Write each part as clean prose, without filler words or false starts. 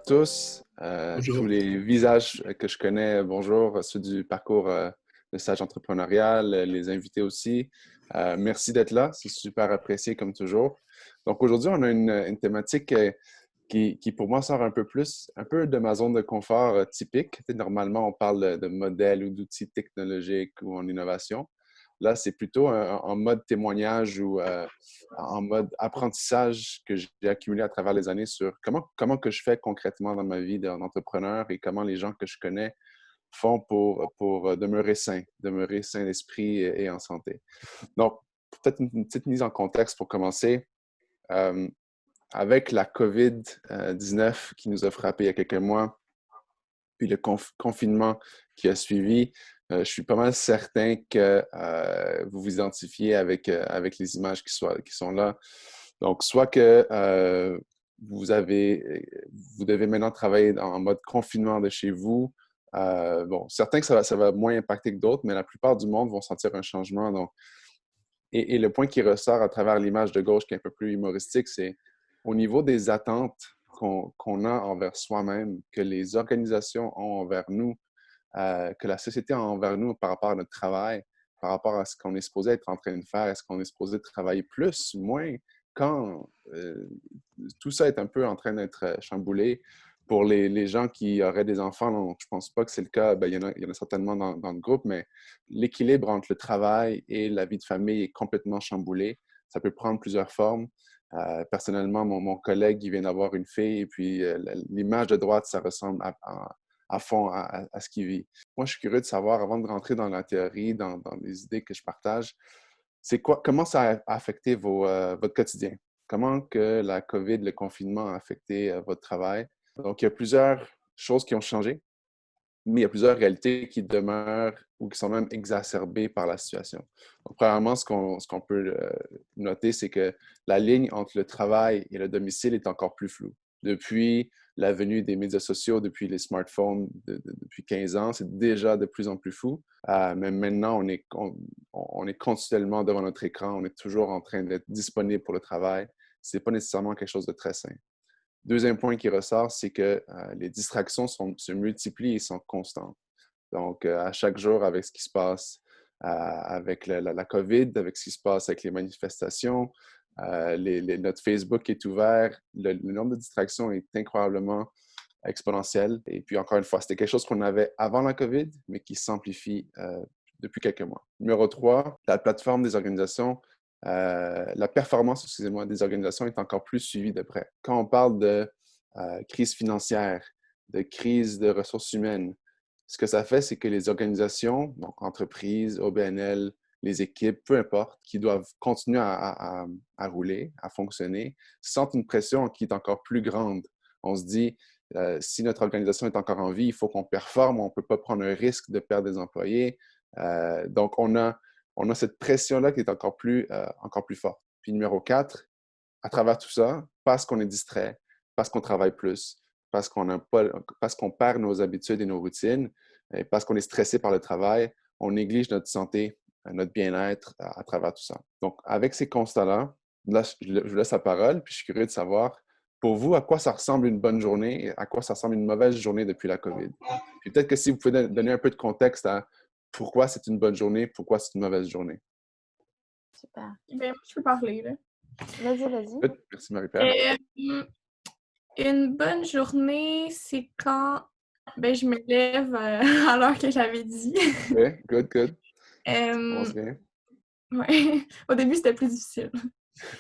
tous, tous Bonjour. les visages que je connais, bonjour, ceux du parcours de stage entrepreneurial, les invités aussi. Merci d'être là, c'est super apprécié comme toujours. Donc aujourd'hui, on a une thématique qui pour moi sort un peu plus, un peu de ma zone de confort typique. Tu sais, normalement, on parle de modèles ou d'outils technologiques ou en innovation. Là, c'est plutôt en mode témoignage ou en mode apprentissage que j'ai accumulé à travers les années sur comment que je fais concrètement dans ma vie d'entrepreneur et comment les gens que je connais font pour demeurer sain d'esprit et en santé. Donc, peut-être une petite mise en contexte pour commencer. Euh, Avec la COVID-19 qui nous a frappé il y a quelques mois, puis le confinement qui a suivi, je suis pas mal certain que vous vous identifiez avec les images qui sont là. Donc, soit que vous devez maintenant travailler en mode confinement de chez vous. Bon, certains que ça va moins impacter que d'autres, mais la plupart du monde vont sentir un changement. Donc, et le point qui ressort à travers l'image de gauche qui est un peu plus humoristique, c'est au niveau des attentes qu'on a envers soi-même, que les organisations ont envers nous, que la société a envers nous par rapport à notre travail, par rapport à ce qu'on est supposé être en train de faire, est-ce qu'on est supposé travailler plus, moins, quand tout ça est un peu en train d'être chamboulé. Pour les gens qui auraient des enfants, donc je ne pense pas que c'est le cas. Bien, il y en a certainement dans le groupe, mais l'équilibre entre le travail et la vie de famille est complètement chamboulé. Ça peut prendre plusieurs formes. Personnellement, mon collègue, il vient d'avoir une fille, et puis l'image de droite, ça ressemble à fond à ce qu'il vit. Moi, je suis curieux de savoir, avant de rentrer dans la théorie, dans les idées que je partage, comment ça a affecté votre quotidien? Comment que la COVID, le confinement a affecté votre travail? Donc, il y a plusieurs choses qui ont changé, mais il y a plusieurs réalités qui demeurent ou qui sont même exacerbées par la situation. Donc, premièrement, ce qu'on peut noter, c'est que la ligne entre le travail et le domicile est encore plus floue. Depuis la venue des médias sociaux, depuis les smartphones, depuis 15 ans, c'est déjà de plus en plus flou. Mais maintenant, on est continuellement devant notre écran, on est toujours en train d'être disponible pour le travail. Ce n'est pas nécessairement quelque chose de très sain. Deuxième point qui ressort, c'est que les distractions se multiplient et sont constantes. Donc, à chaque jour, avec ce qui se passe avec la COVID, avec ce qui se passe avec les manifestations, notre Facebook est ouvert, le nombre de distractions est incroyablement exponentiel. Et puis, encore une fois, c'était quelque chose qu'on avait avant la COVID, mais qui s'amplifie depuis quelques mois. Numéro 3, la plateforme des organisations, la performance, excusez-moi, des organisations est encore plus suivie de près. Quand on parle de crise financière, de crise de ressources humaines, ce que ça fait, c'est que les organisations, donc entreprises, OBNL, les équipes, peu importe, qui doivent continuer à rouler, à fonctionner, sentent une pression qui est encore plus grande. On se dit, si notre organisation est encore en vie, il faut qu'on performe, on ne peut pas prendre un risque de perdre des employés. Donc, on a cette pression-là qui est encore plus forte. Puis numéro 4, à travers tout ça, parce qu'on est distrait, parce qu'on travaille plus, parce qu'on perd nos habitudes et nos routines, et parce qu'on est stressé par le travail, on néglige notre santé, notre bien-être à travers tout ça. Donc, avec ces constats-là, là, je vous laisse la parole, puis je suis curieux de savoir, pour vous, à quoi ça ressemble une bonne journée et à quoi ça ressemble une mauvaise journée depuis la COVID. Puis peut-être que si vous pouvez donner un peu de contexte à pourquoi c'est une bonne journée, pourquoi c'est une mauvaise journée. Super. Ben, moi, je peux parler, là. Vas-y. Merci Marie-Pierre. Une bonne journée, c'est quand je me lève à l'heure que j'avais dit. OK, good. Ça Euh, commence bien. ouais. Au début, c'était plus difficile.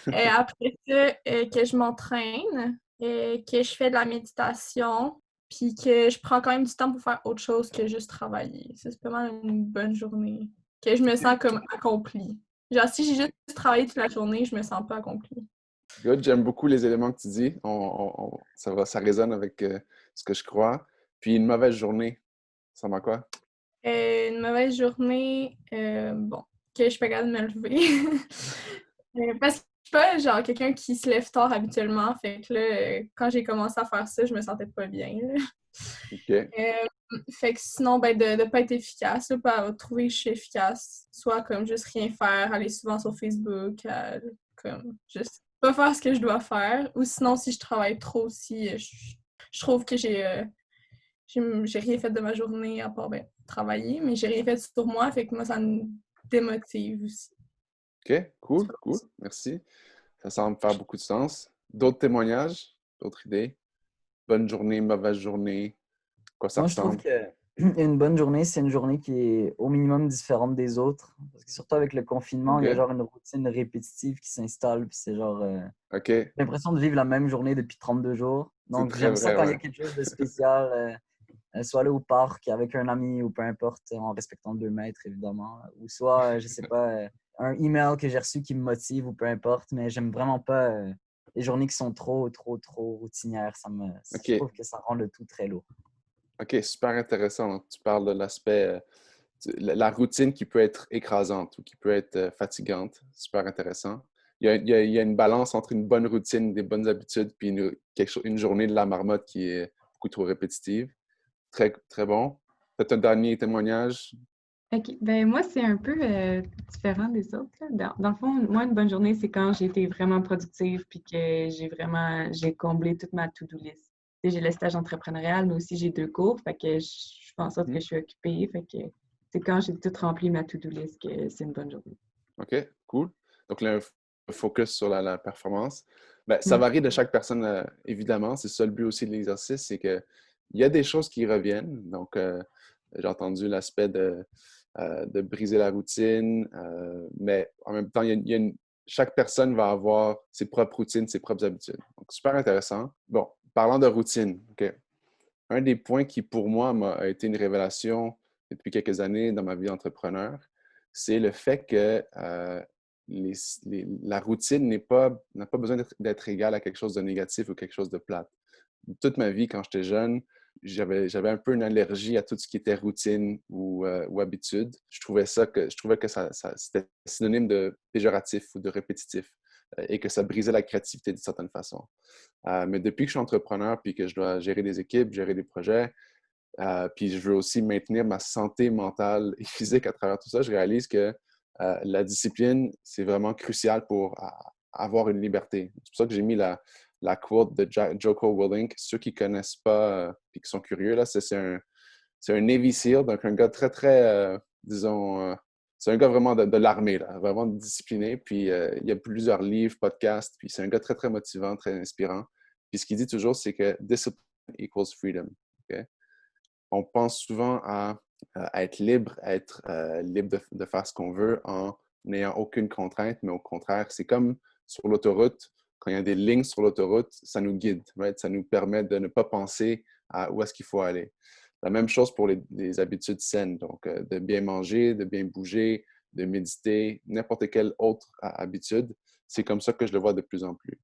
Après ça, que je m'entraîne, que je fais de la méditation, puis que je prends quand même du temps pour faire autre chose que juste travailler. Ça, c'est pas mal une bonne journée. Que je me sens comme accomplie. Genre, si j'ai juste travaillé toute la journée, je me sens pas accomplie. Good, j'aime beaucoup les éléments que tu dis. Ça résonne avec ce que je crois. Puis une mauvaise journée, ça m'a quoi? Une mauvaise journée, que je suis pas capable de me lever. Parce que je suis pas genre quelqu'un qui se lève tard habituellement. Fait que là, quand j'ai commencé à faire ça, je me sentais pas bien, là. OK. Fait que sinon, de pas être efficace, là, pas trouver que je suis efficace. Soit comme juste rien faire, aller souvent sur Facebook, comme juste pas faire ce que je dois faire. Ou sinon, si je travaille trop aussi, je je trouve que j'ai rien fait de ma journée à part travailler, mais j'ai rien fait sur moi, fait que moi, ça me démotive aussi. OK, cool. Merci. Ça semble faire beaucoup de sens. D'autres témoignages? D'autres idées? Bonne journée, mauvaise journée? Quoi ça Moi, je trouve ressemble? que une bonne journée, c'est une journée qui est au minimum différente des autres. Parce que surtout avec le confinement, il y a OK, genre une routine répétitive qui s'installe. Puis c'est genre, OK. j'ai l'impression de vivre la même journée depuis 32 jours. C'est Donc, très j'aime ça vrai, quand il y a ouais. quelque chose de spécial, soit aller au parc avec un ami ou peu importe, en respectant 2 mètres, évidemment. Ou soit, je sais pas, un email que j'ai reçu qui me motive ou peu importe. Mais j'aime vraiment pas les journées qui sont trop routinières. Je OK, trouve que ça rend le tout très lourd. OK, super intéressant. Donc, tu parles de l'aspect, la routine qui peut être écrasante ou qui peut être fatigante. Super intéressant. Il y a une balance entre une bonne routine, des bonnes habitudes, puis une journée de la marmotte qui est beaucoup trop répétitive. Très bon. Peut-être un dernier témoignage. OK. Ben moi, c'est un peu différent des autres, là. Dans le fond, moi, une bonne journée, c'est quand j'ai été vraiment productive puis que j'ai comblé toute ma to-do list. Tu sais, j'ai le stage entrepreneurial, mais aussi j'ai 2 cours, fait que je fais en sorte que Mhm. je suis occupée. Fait que c'est quand j'ai tout rempli ma to-do list que c'est une bonne journée. OK, cool. Donc, là, un focus sur la performance. Ben, ça Mm. varie de chaque personne, évidemment. C'est ça le but aussi de l'exercice, c'est qu'il y a des choses qui reviennent. Donc, j'ai entendu l'aspect de briser la routine, mais en même temps, chaque personne va avoir ses propres routines, ses propres habitudes. Donc, super intéressant. Bon, parlant de routine, OK. Un des points qui, pour moi, a été une révélation depuis quelques années dans ma vie d'entrepreneur, c'est le fait que la routine n'a pas besoin d'être égale à quelque chose de négatif ou quelque chose de plate. Toute ma vie, quand j'étais jeune, j'avais un peu une allergie à tout ce qui était routine ou habitude. Je trouvais que c'était synonyme de péjoratif ou de répétitif et que ça brisait la créativité d'une certaine façon. Mais depuis que je suis entrepreneur puis que je dois gérer des équipes, gérer des projets, puis je veux aussi maintenir ma santé mentale et physique à travers tout ça, je réalise que la discipline, c'est vraiment crucial pour avoir une liberté. C'est pour ça que j'ai mis la quote de Jocko Willink. Ceux qui ne connaissent pas et qui sont curieux, là, c'est un Navy SEAL, donc un gars disons, c'est un gars vraiment de l'armée, là, vraiment discipliné. Puis il y a plusieurs livres, podcasts, puis c'est un gars très motivant, très inspirant. Puis ce qu'il dit toujours, c'est que discipline equals freedom. Okay? On pense souvent à être libre, à être libre de faire ce qu'on veut en n'ayant aucune contrainte, mais au contraire, c'est comme sur l'autoroute, quand il y a des lignes sur l'autoroute, ça nous guide, right? Ça nous permet de ne pas penser à où est-ce qu'il faut aller. La même chose pour les habitudes saines, donc de bien manger, de bien bouger, de méditer, n'importe quelle autre habitude. C'est comme ça que je le vois de plus en plus.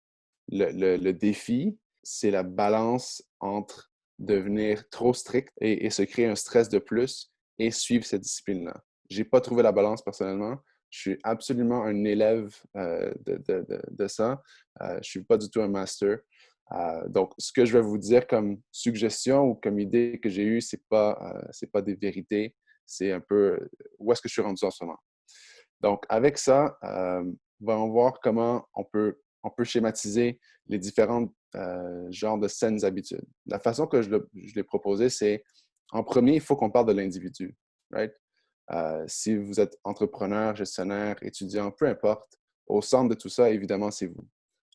Le défi, c'est la balance entre devenir trop strict et se créer un stress de plus et suivre cette discipline-là. Je n'ai pas trouvé la balance personnellement. Je suis absolument un élève de ça. Je ne suis pas du tout un master. Donc, ce que je vais vous dire comme suggestion ou comme idée que j'ai eue, ce n'est pas des vérités. C'est un peu où est-ce que je suis rendu en ce moment. Donc, avec ça, on va voir comment on peut schématiser les différents genres de saines habitudes. La façon que je l'ai proposé, c'est en premier, il faut qu'on parle de l'individu. Right? Si vous êtes entrepreneur, gestionnaire, étudiant, peu importe, au centre de tout ça, évidemment, c'est vous.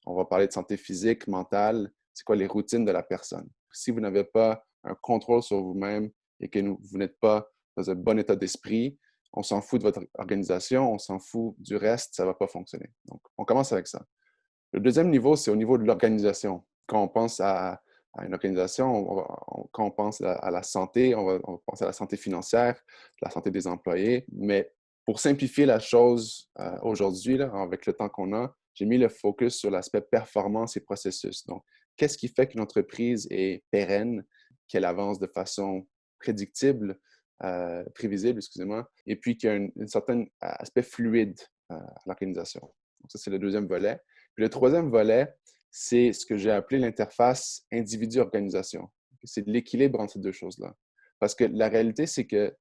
On va parler de santé physique, mentale, c'est quoi les routines de la personne. Si vous n'avez pas un contrôle sur vous-même et que vous n'êtes pas dans un bon état d'esprit, on s'en fout de votre organisation, on s'en fout du reste, ça ne va pas fonctionner. Donc, on commence avec ça. Le deuxième niveau, c'est au niveau de l'organisation. Quand on pense à une organisation, quand on pense à la santé, on va penser à la santé financière, la santé des employés. Mais pour simplifier la chose aujourd'hui, avec le temps qu'on a, j'ai mis le focus sur l'aspect performance et processus. Donc, qu'est-ce qui fait qu'une entreprise est pérenne, qu'elle avance de façon prédictible, prévisible, excusez-moi, et puis qu'il y a un certain aspect fluide à l'organisation. Donc, ça, c'est le deuxième volet. Puis le troisième volet, c'est ce que j'ai appelé l'interface individu-organisation. C'est l'équilibre entre ces deux choses-là. Parce que la réalité, c'est que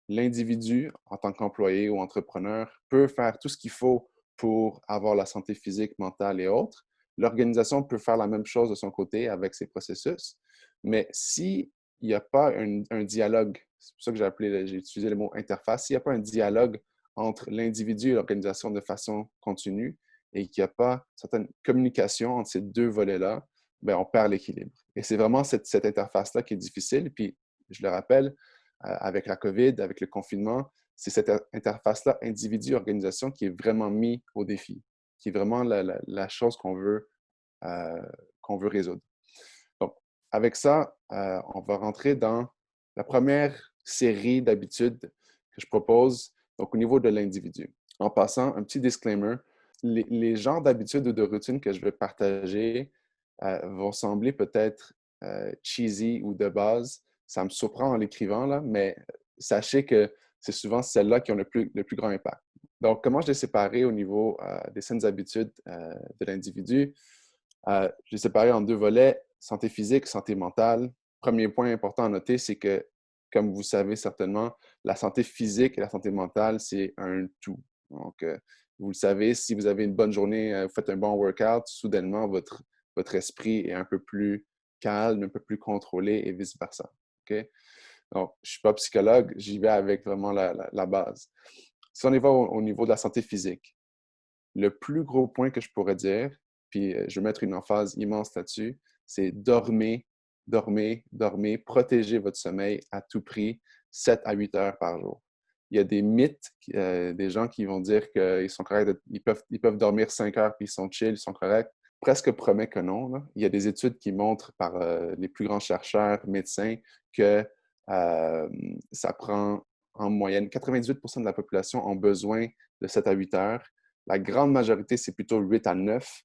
l'individu, en tant qu'employé ou entrepreneur, peut faire tout ce qu'il faut pour avoir la santé physique, mentale et autres. L'organisation peut faire la même chose de son côté avec ses processus. Mais s'il n'y a pas un dialogue, c'est pour ça que j'ai utilisé le mot interface, s'il n'y a pas un dialogue entre l'individu et l'organisation de façon continue et qu'il n'y a pas certaine communication entre ces deux volets-là, ben, on perd l'équilibre. Et c'est vraiment cette interface-là qui est difficile. Puis, je le rappelle, avec la COVID, avec le confinement, c'est cette interface-là, individu-organisation, qui est vraiment mise au défi, qui est vraiment la chose qu'on veut résoudre. Donc, avec ça, on va rentrer dans la première série d'habitudes que je propose, donc au niveau de l'individu. En passant, un petit disclaimer, les genres d'habitudes ou de routines que je vais partager vont sembler peut-être cheesy ou de base. Ça me surprend en l'écrivant, là, mais sachez que c'est souvent celles-là qui ont le plus grand impact. Donc, comment je les séparer au niveau des saines habitudes de l'individu? Je les séparer en deux volets, santé physique, santé mentale. Premier point important à noter, c'est que, comme vous savez certainement, la santé physique et la santé mentale, c'est un tout. Donc, vous le savez, si vous avez une bonne journée, vous faites un bon workout, soudainement, votre esprit est un peu plus calme, un peu plus contrôlé et vice-versa. Okay? Donc, je ne suis pas psychologue, j'y vais avec vraiment la base. Si on y va au niveau de la santé physique, le plus gros point que je pourrais dire, puis je vais mettre une emphase immense là-dessus, c'est dormez, dormez, dormez, protégez votre sommeil à tout prix, 7 à 8 heures par jour. Il y a des mythes, des gens qui vont dire qu'ils sont corrects, ils peuvent dormir 5 heures puis ils sont chill, ils sont corrects. Presque promet que non, là. Il y a des études qui montrent par les plus grands chercheurs, médecins, que ça prend en moyenne 98% de la population ont besoin de 7 à 8 heures. La grande majorité, c'est plutôt 8 à 9.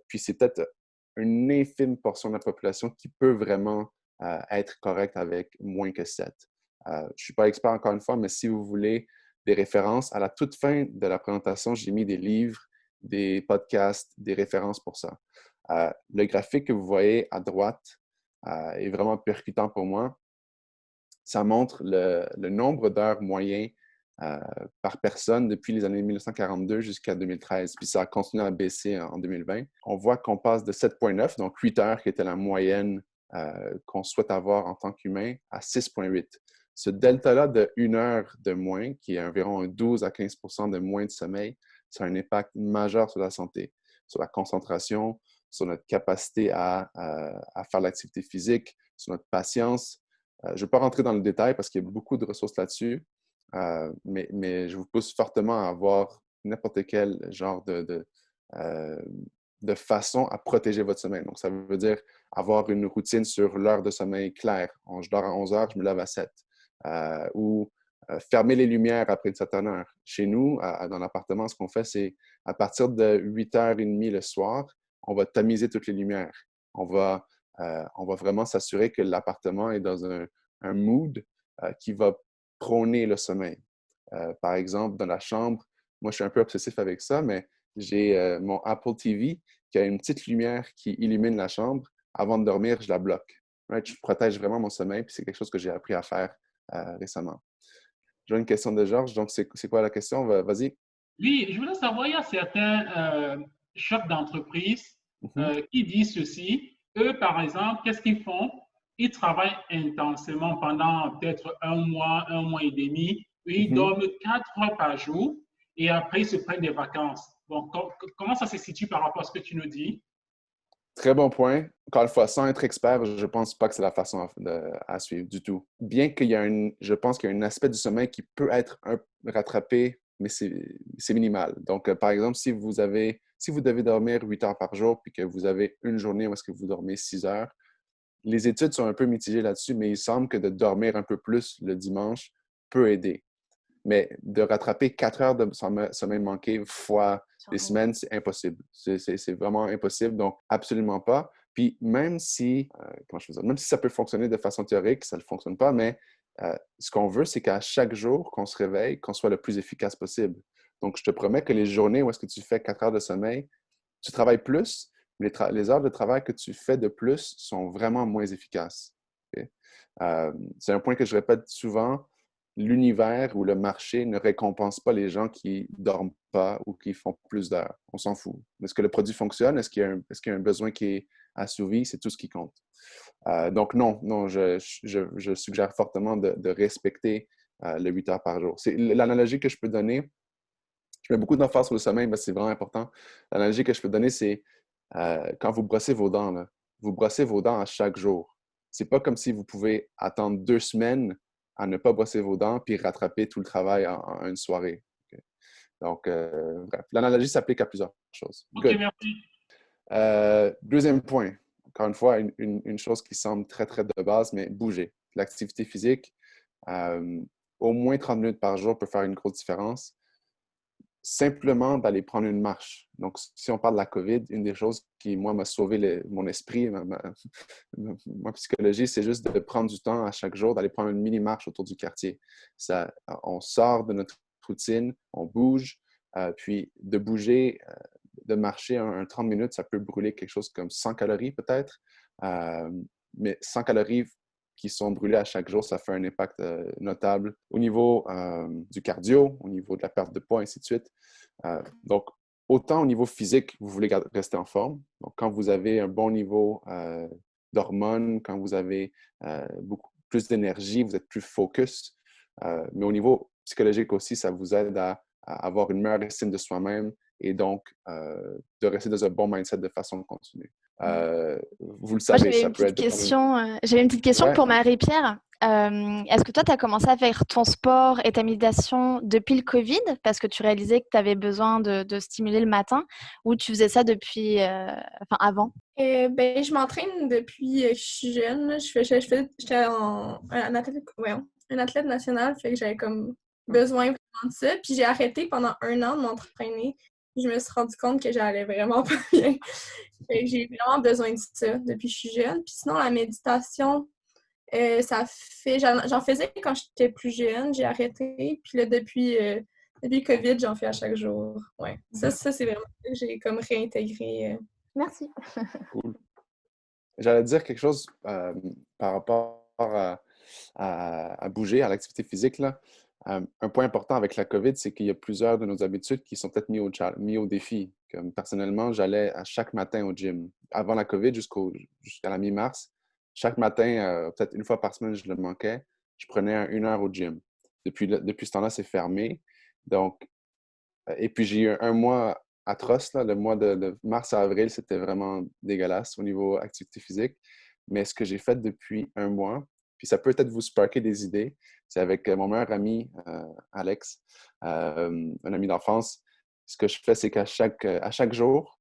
Puis c'est peut-être une infime portion de la population qui peut vraiment être correcte avec moins que 7. Je ne suis pas expert encore une fois, mais si vous voulez des références, à la toute fin de la présentation, j'ai mis des livres, des podcasts, des références pour ça. Le graphique que vous voyez à droite est vraiment percutant pour moi. Ça montre le nombre d'heures moyen par personne depuis les années 1942 jusqu'à 2013. Puis ça a continué à baisser en 2020. On voit qu'on passe de 7,9, donc 8 heures qui était la moyenne qu'on souhaite avoir en tant qu'humain, à 6,8. Ce delta-là de 1 heure de moins, qui est environ 12 à 15% de moins de sommeil, ça a un impact majeur sur la santé, sur la concentration, sur notre capacité à faire l'activité physique, sur notre patience. Je ne vais pas rentrer dans le détail parce qu'il y a beaucoup de ressources là-dessus, mais je vous pousse fortement à avoir n'importe quel genre de façon à protéger votre sommeil. Donc, ça veut dire avoir une routine sur l'heure de sommeil claire. Je dors à 11 heures, je me lève à 7. Ou fermer les lumières après une certaine heure. Chez nous, dans l'appartement, ce qu'on fait, c'est à partir de 8h30 le soir, on va tamiser toutes les lumières. On va vraiment s'assurer que l'appartement est dans un mood qui va prôner le sommeil. Par exemple, dans la chambre, moi, je suis un peu obsessif avec ça, mais j'ai mon Apple TV qui a une petite lumière qui illumine la chambre. Avant de dormir, je la bloque. Right? Je protège vraiment mon sommeil, puis c'est quelque chose que j'ai appris à faire récemment. J'ai une question de Georges, donc c'est quoi la question? Vas-y. Oui, je voulais savoir, il y a certains chefs d'entreprise qui disent ceci. Eux, par exemple, qu'est-ce qu'ils font? Ils travaillent intensément pendant peut-être un mois et demi. Puis ils dorment 4 heures par jour et après, ils se prennent des vacances. Bon, comment ça se situe par rapport à ce que tu nous dis? Très bon point. Encore une fois, sans être expert, je ne pense pas que c'est la façon à suivre du tout. Bien qu'il y a je pense qu'il y a un aspect du sommeil qui peut être rattrapé, mais c'est minimal. Donc, par exemple, si vous devez dormir 8 heures par jour puis que vous avez une journée où est-ce que vous dormez 6 heures, les études sont un peu mitigées là-dessus, mais il semble que de dormir un peu plus le dimanche peut aider. Mais de rattraper 4 heures de sommeil manqué fois des semaines, c'est impossible. C'est vraiment impossible, donc absolument pas. Puis même si, même si ça peut fonctionner de façon théorique, ça ne fonctionne pas, mais ce qu'on veut, c'est qu'à chaque jour qu'on se réveille, qu'on soit le plus efficace possible. Donc, je te promets que les journées où est-ce que tu fais 4 heures de sommeil, tu travailles plus, mais les heures de travail que tu fais de plus sont vraiment moins efficaces. Okay? C'est un point que je répète souvent. L'univers ou le marché ne récompense pas les gens qui ne dorment pas ou qui font plus d'heures. On s'en fout. Est-ce que le produit fonctionne? Est-ce qu'il y a un besoin qui est assouvi? C'est tout ce qui compte. Donc non, je suggère fortement de respecter le 8 heures par jour. C'est l'analogie que je peux donner. Je mets beaucoup d'emphase sur le sommeil, mais c'est vraiment important. L'analogie que je peux donner, c'est quand vous brossez vos dents, là, vous brossez vos dents à chaque jour. C'est pas comme si vous pouvez attendre 2 semaines à ne pas brosser vos dents puis rattraper tout le travail en une soirée. Okay? Donc, bref, l'analogie s'applique à plusieurs choses. OK, Good. merci. Deuxième point, encore une fois, une chose qui semble très, très de base, mais bouger. L'activité physique, au moins 30 minutes par jour peut faire une grosse différence. Simplement d'aller prendre une marche. Donc, si on parle de la COVID, une des choses qui, moi, m'a sauvé mon esprit, ma psychologie, c'est juste de prendre du temps à chaque jour, d'aller prendre une mini-marche autour du quartier. On sort de notre routine, on bouge, puis de bouger, de marcher un 30 minutes, ça peut brûler quelque chose comme 100 calories peut-être, mais 100 calories qui sont brûlés à chaque jour, ça fait un impact notable au niveau du cardio, au niveau de la perte de poids, ainsi de suite. Donc, autant au niveau physique, vous voulez rester en forme. Donc, quand vous avez un bon niveau d'hormones, quand vous avez beaucoup plus d'énergie, vous êtes plus focus. Mais au niveau psychologique aussi, ça vous aide à avoir une meilleure estime de soi-même et donc de rester dans un bon mindset de façon continue. Vous le savez, ça peut être... J'avais une petite question Ouais. pour Marie-Pierre. Est-ce que toi, tu as commencé à faire ton sport et ta méditation depuis le Covid parce que tu réalisais que tu avais besoin de stimuler le matin ou tu faisais ça depuis avant? Je m'entraîne depuis que je suis jeune. Là. J'étais un athlète national, fait que j'avais comme besoin vraiment de ça. Puis j'ai arrêté pendant 1 an de m'entraîner. Puis je me suis rendu compte que j'allais vraiment pas bien. Fait que j'ai vraiment besoin de ça depuis que je suis jeune. Puis sinon, la méditation, j'en faisais quand j'étais plus jeune, j'ai arrêté. Puis là, depuis le COVID, j'en fais à chaque jour. Ouais. Ça c'est vraiment ça que j'ai comme réintégré. Merci. Cool. J'allais dire quelque chose par rapport à bouger, à l'activité physique. Là. Un point important avec la COVID, c'est qu'il y a plusieurs de nos habitudes qui sont peut-être mis au défi. Comme personnellement, j'allais à chaque matin au gym. Avant la COVID, jusqu'à la mi-mars, chaque matin, peut-être une fois par semaine, je le manquais. Je prenais 1 heure au gym. Depuis ce temps-là, c'est fermé. Donc, et puis, j'ai eu un mois atroce. Là. Le mois de mars à avril, c'était vraiment dégueulasse au niveau activité physique. Mais ce que j'ai fait depuis un mois, puis ça peut peut-être vous sparker des idées, c'est avec mon meilleur ami, Alex, un ami d'enfance. Ce que je fais, c'est qu'à chaque jour,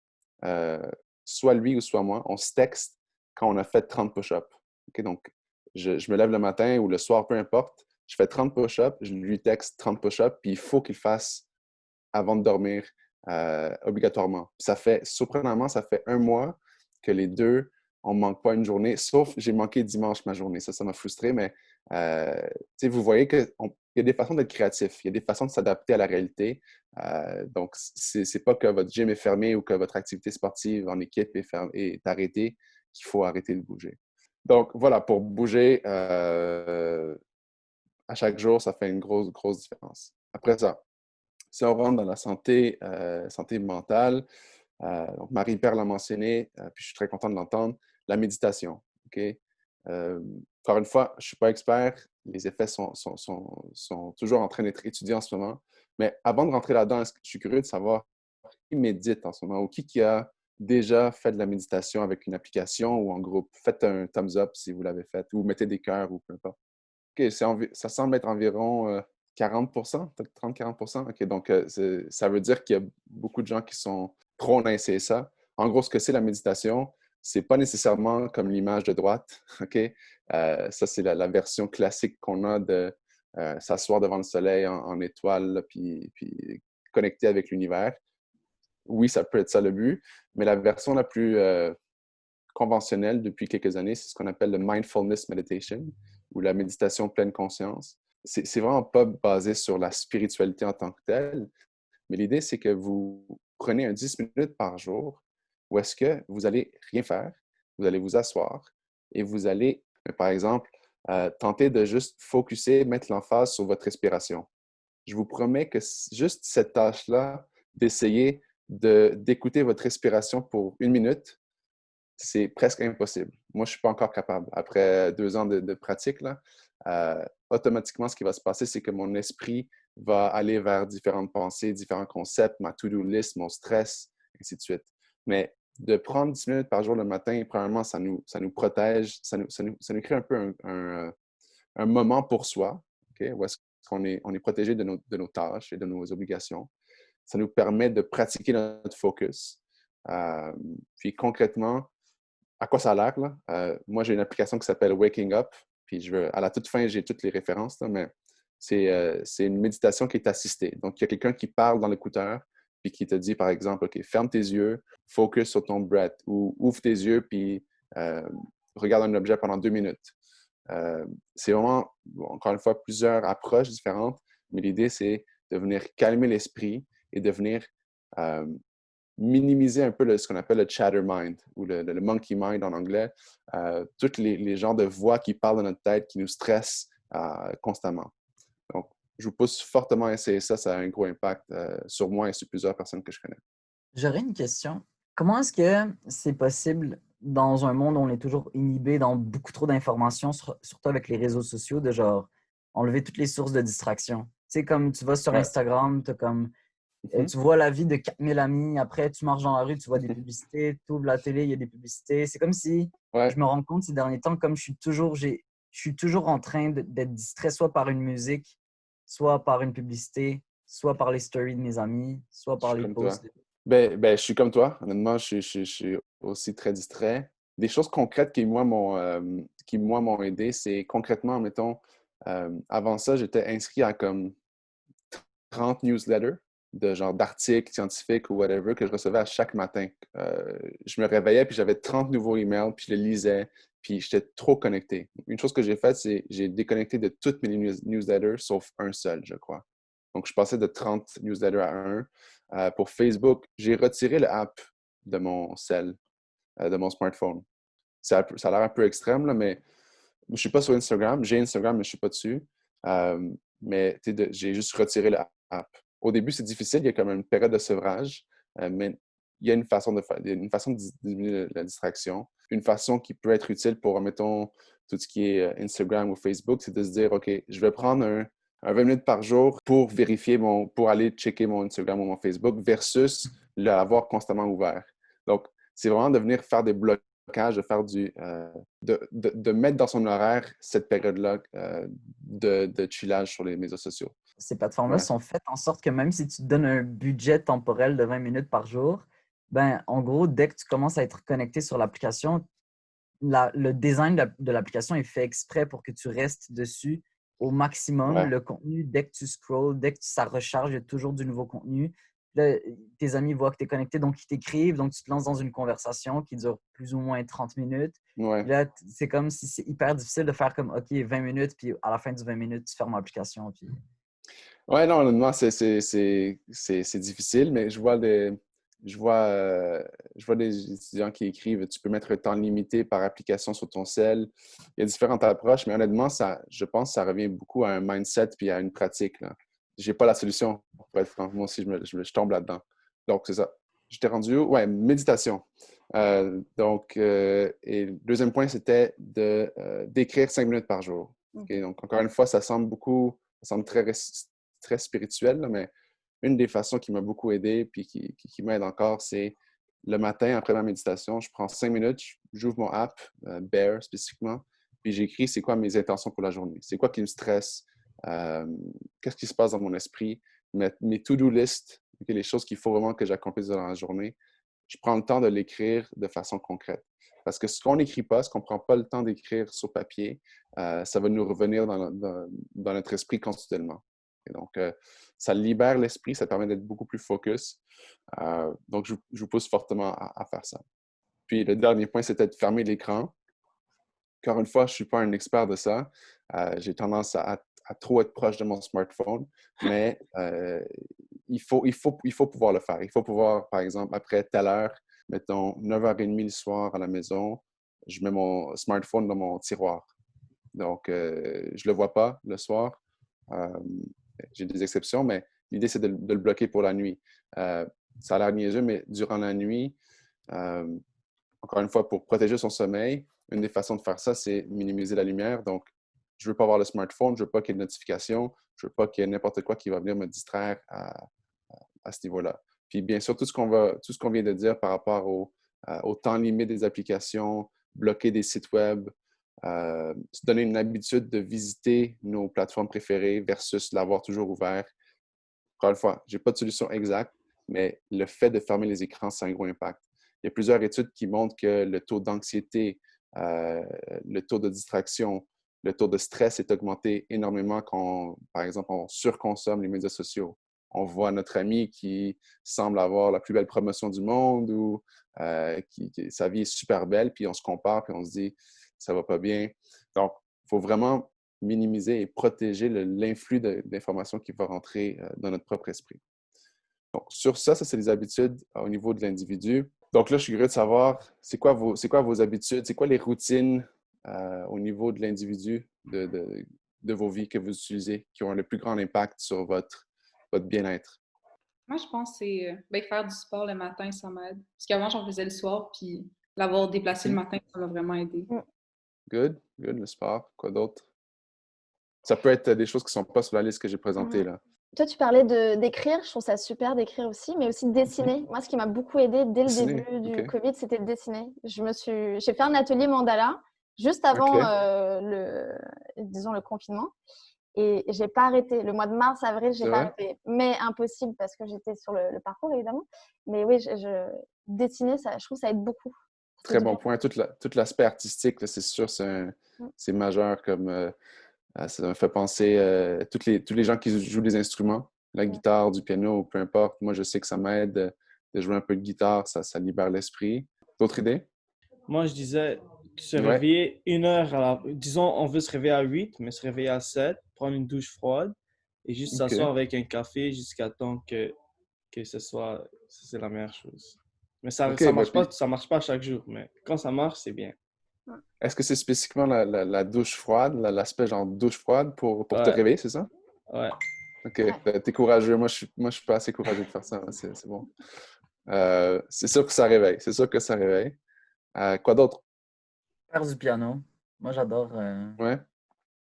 soit lui ou soit moi, on se texte quand on a fait 30 push-ups. Okay? Donc, je me lève le matin ou le soir, peu importe, je fais 30 push-ups, je lui texte 30 push-ups, puis il faut qu'il fasse avant de dormir, obligatoirement. Surprenamment, ça fait un mois que les deux, on ne manque pas une journée, sauf j'ai manqué dimanche ma journée. Ça m'a frustré, mais vous voyez qu'il y a des façons d'être créatif, il y a des façons de s'adapter à la réalité. Donc, c'est pas que votre gym est fermé ou que votre activité sportive en équipe est arrêtée qu'il faut arrêter de bouger. Donc, voilà, pour bouger à chaque jour, ça fait une grosse, grosse différence. Après ça, si on rentre dans la santé mentale, donc Marie-Pierre l'a mentionné, puis je suis très content de l'entendre, la méditation. Okay? Encore une fois, je ne suis pas expert, les effets sont toujours en train d'être étudiés en ce moment, mais avant de rentrer là-dedans, je suis curieux de savoir qui médite en ce moment ou qui a déjà fait de la méditation avec une application ou en groupe. Faites un thumbs up si vous l'avez fait ou mettez des cœurs ou peu importe. OK, ça semble être environ 40%, peut-être 30-40%. OK, donc ça veut dire qu'il y a beaucoup de gens qui sont prônes à essayer ça. En gros, ce que c'est la méditation, c'est pas nécessairement comme l'image de droite. OK? Ça, c'est la version classique qu'on a de s'asseoir devant le soleil en étoile puis connecter avec l'univers. Oui, ça peut être ça le but, mais la version la plus conventionnelle depuis quelques années, c'est ce qu'on appelle le mindfulness meditation ou la méditation pleine conscience. C'est vraiment pas basé sur la spiritualité en tant que telle, mais l'idée, c'est que vous prenez 10 minutes par jour où est-ce que vous allez rien faire, vous allez vous asseoir et vous allez, par exemple, tenter de juste focusser, mettre l'emphase sur votre respiration. Je vous promets que juste cette tâche-là, d'essayer d'écouter votre respiration pour 1 minute, c'est presque impossible. Moi, je ne suis pas encore capable. Après 2 ans de pratique, là, automatiquement, ce qui va se passer, c'est que mon esprit va aller vers différentes pensées, différents concepts, ma to-do list, mon stress, ainsi de suite. Mais de prendre 10 minutes par jour le matin, premièrement, ça nous protège, ça nous crée un peu un moment pour soi, okay, où est-ce qu'on est, on est protégé de nos tâches et de nos obligations. Ça nous permet de pratiquer notre focus. Puis concrètement, à quoi ça a l'air, là? Moi, j'ai une application qui s'appelle Waking Up. Puis à la toute fin, j'ai toutes les références, là, mais c'est une méditation qui est assistée. Donc, il y a quelqu'un qui parle dans l'écouteur, puis qui te dit, par exemple, OK, ferme tes yeux, focus sur ton breath, ou ouvre tes yeux, puis regarde un objet pendant 2 minutes. C'est vraiment, encore une fois, plusieurs approches différentes, mais l'idée, c'est de venir calmer l'esprit et de venir minimiser un peu ce qu'on appelle le chatter mind ou le monkey mind en anglais. Tous les genres de voix qui parlent dans notre tête, qui nous stressent constamment. Donc, je vous pousse fortement à essayer ça. Ça a un gros impact sur moi et sur plusieurs personnes que je connais. J'aurais une question. Comment est-ce que c'est possible dans un monde où on est toujours inhibé dans beaucoup trop d'informations, surtout avec les réseaux sociaux, de genre enlever toutes les sources de distraction? Tu sais, comme tu vas sur Instagram, tu vois la vie de 4000 amis, après tu marches dans la rue, tu vois des publicités, tu ouvres la télé, il y a des publicités. C'est comme si je me rends compte ces derniers temps, comme je suis toujours en train d'être distrait soit par une musique, soit par une publicité, soit par les stories de mes amis, soit par les posts. Je suis comme toi. Honnêtement, je suis aussi très distrait. Des choses concrètes qui, moi, m'ont aidé, c'est concrètement, mettons, avant ça, j'étais inscrit à comme 30 newsletters de genre d'articles scientifiques ou whatever que je recevais à chaque matin. Je me réveillais, puis j'avais 30 nouveaux emails, puis je les lisais, puis j'étais trop connecté. Une chose que j'ai faite, c'est j'ai déconnecté de toutes mes newsletters, sauf un seul, je crois. Donc, je passais de 30 newsletters à un. Pour Facebook, j'ai retiré l'app de mon cell, de mon smartphone. Ça a l'air un peu extrême, là, mais je ne suis pas sur Instagram. J'ai Instagram, mais je ne suis pas dessus. Mais j'ai juste retiré l'app. Au début, c'est difficile. Il y a comme une période de sevrage, mais il y a une façon de diminuer la distraction. Une façon qui peut être utile pour, mettons, tout ce qui est Instagram ou Facebook, c'est de se dire, OK, je vais prendre un 20 minutes par jour pour vérifier pour aller checker mon Instagram ou mon Facebook versus l'avoir constamment ouvert. Donc, c'est vraiment de venir faire des blocages, de faire de mettre dans son horaire cette période-là de chillage sur les médias sociaux. Ces plateformes-là sont faites en sorte que même si tu te donnes un budget temporel de 20 minutes par jour, ben en gros, dès que tu commences à être connecté sur l'application, le design de l'application est fait exprès pour que tu restes dessus au maximum. Ouais. Le contenu, dès que tu scrolls, dès que ça recharge, il y a toujours du nouveau contenu. Là, tes amis voient que tu es connecté, donc ils t'écrivent, donc tu te lances dans une conversation qui dure plus ou moins 30 minutes. Ouais. Là, c'est comme si c'est hyper difficile de faire comme, OK, 20 minutes, puis à la fin du 20 minutes, tu fermes l'application. Puis... Ouais, non, honnêtement, c'est difficile, mais je vois des étudiants qui écrivent, tu peux mettre un temps limité par application sur ton cell. Il y a différentes approches, mais honnêtement, je pense que ça revient beaucoup à un mindset puis à une pratique. Je n'ai pas la solution, pour être franc. Moi aussi, je tombe là-dedans. Donc, c'est ça. J'étais rendu où? Ouais, méditation. Et le deuxième point, c'était d'écrire 5 minutes par jour. Okay? Donc, encore une fois, ça semble très spirituel, là, mais une des façons qui m'a beaucoup aidé puis qui m'aide encore, c'est le matin, après ma méditation, je prends 5 minutes, j'ouvre mon app, Bear spécifiquement, puis j'écris c'est quoi mes intentions pour la journée, c'est quoi qui me stresse, qu'est-ce qui se passe dans mon esprit, mes to-do list, okay, les choses qu'il faut vraiment que j'accomplisse dans la journée. Je prends le temps de l'écrire de façon concrète. Parce que ce qu'on n'écrit pas, ce qu'on ne prend pas le temps d'écrire sur papier, ça va nous revenir dans notre esprit continuellement. Et donc, ça libère l'esprit, ça permet d'être beaucoup plus focus. Donc, je vous pousse fortement à faire ça. Puis, le dernier point, c'était de fermer l'écran. Encore une fois, je ne suis pas un expert de ça. J'ai tendance à trop être proche de mon smartphone, mais il faut pouvoir le faire. Il faut pouvoir, par exemple, après telle heure, mettons 9h30 le soir à la maison, je mets mon smartphone dans mon tiroir. Donc, je ne le vois pas le soir. J'ai des exceptions, mais l'idée, c'est de le bloquer pour la nuit. Ça a l'air niaiseux, mais durant la nuit, encore encore une fois, pour protéger son sommeil, une des façons de faire ça, c'est minimiser la lumière. Donc, je ne veux pas avoir le smartphone, je ne veux pas qu'il y ait de notifications, je ne veux pas qu'il y ait n'importe quoi qui va venir me distraire à ce niveau-là. Puis, bien sûr, tout ce qu'on vient de dire par rapport au temps limite des applications, bloquer des sites web, se donner une habitude de visiter nos plateformes préférées versus l'avoir toujours ouvert. Encore une fois, je n'ai pas de solution exacte, mais le fait de fermer les écrans, c'est un gros impact. Il y a plusieurs études qui montrent que le taux d'anxiété, le taux de distraction, le taux de stress est augmenté énormément quand, par exemple, on surconsomme les médias sociaux. On voit notre ami qui semble avoir la plus belle promotion du monde ou sa vie est super belle, puis on se compare, puis on se dit ça va pas bien. Donc, il faut vraiment minimiser et protéger l'influx d'informations qui va rentrer dans notre propre esprit. Donc, sur ça, c'est les habitudes au niveau de l'individu. Donc là, je suis curieux de savoir, c'est quoi vos habitudes, c'est quoi les routines au niveau de l'individu, de vos vies que vous utilisez, qui ont le plus grand impact sur votre bien-être? Moi, je pense que c'est faire du sport le matin, ça m'aide. Parce qu'avant, j'en faisais le soir, puis l'avoir déplacé le matin, ça m'a vraiment aidé. Good, le sport. Quoi d'autre? Ça peut être des choses qui ne sont pas sur la liste que j'ai présentée là. Toi, tu parlais d'écrire. Je trouve ça super d'écrire aussi, mais aussi de dessiner. Moi, ce qui m'a beaucoup aidé dès le début du Covid, c'était de dessiner. J'ai fait un atelier mandala juste avant le confinement. Et j'ai pas arrêté. Le mois de mars, avril, j'ai pas arrêté. Mais impossible parce que j'étais sur le parcours, évidemment. Mais oui, dessiner, je trouve que ça aide beaucoup. Très bon point. Tout l'aspect artistique, c'est sûr, c'est majeur. Comme ça me fait penser tous les gens qui jouent des instruments, la guitare, du piano, peu importe. Moi, je sais que ça m'aide de jouer un peu de guitare. Ça libère l'esprit. D'autres idées? Moi, je disais se réveiller 1 heure disons, on veut se réveiller à 8, mais se réveiller à 7, prendre une douche froide et juste s'asseoir avec un café jusqu'à temps que c'est la meilleure chose. Mais ça marche pas chaque jour, mais quand ça marche, c'est bien. Est-ce que c'est spécifiquement la douche froide, l'aspect genre douche froide pour te réveiller, c'est ça? Ouais. OK, t'es courageux. Moi, je suis pas assez courageux de faire ça. C'est bon. C'est sûr que ça réveille. Quoi d'autre? Faire du piano. Moi, j'adore.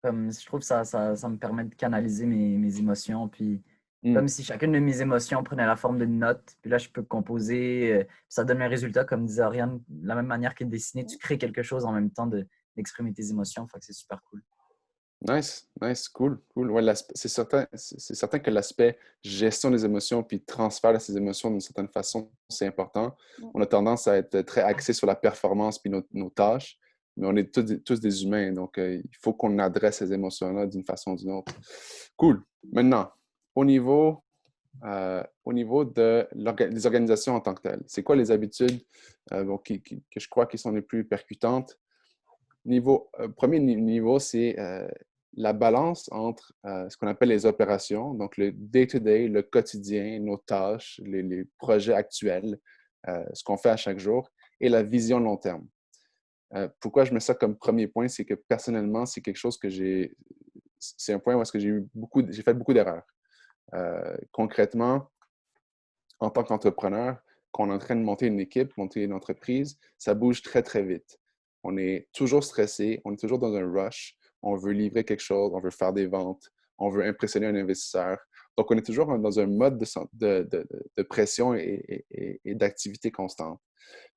Comme, je trouve que ça me permet de canaliser mes émotions. Puis, comme si chacune de mes émotions prenait la forme d'une note. Puis là, je peux composer. Ça donne un résultat, comme disait Oriane, de la même manière que dessiner, tu crées quelque chose en même temps d'exprimer tes émotions. Fait que c'est super cool. Nice, cool. Ouais, c'est certain que l'aspect gestion des émotions puis transfert de ces émotions d'une certaine façon, c'est important. On a tendance à être très axé sur la performance puis nos tâches, mais on est tous des humains, donc il faut qu'on adresse ces émotions-là d'une façon ou d'une autre. Cool. Maintenant, au niveau des organisations en tant que telles, c'est quoi les habitudes que je crois qui sont les plus percutantes? Premier niveau, c'est la balance entre ce qu'on appelle les opérations, donc le day-to-day, le quotidien, nos tâches, les projets actuels, ce qu'on fait à chaque jour, et la vision long terme. Pourquoi je mets ça comme premier point, c'est que personnellement, c'est quelque chose que c'est un point où j'ai fait beaucoup d'erreurs. Concrètement, en tant qu'entrepreneur, quand on est en train de monter une équipe, monter une entreprise, ça bouge très, très vite. On est toujours stressé, on est toujours dans un rush, on veut livrer quelque chose, on veut faire des ventes, on veut impressionner un investisseur. Donc, on est toujours dans un mode de pression et d'activité constante.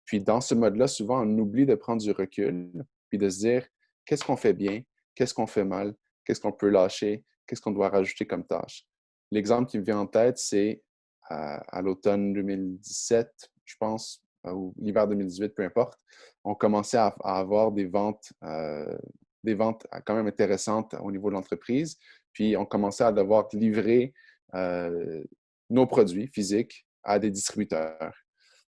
Puis, dans ce mode-là, souvent, on oublie de prendre du recul puis de se dire qu'est-ce qu'on fait bien, qu'est-ce qu'on fait mal, qu'est-ce qu'on peut lâcher, qu'est-ce qu'on doit rajouter comme tâche. L'exemple qui me vient en tête, c'est à l'automne 2017, je pense, ou l'hiver 2018, peu importe, on commençait à avoir des ventes quand même intéressantes au niveau de l'entreprise. Puis, on commençait à devoir livrer nos produits physiques à des distributeurs.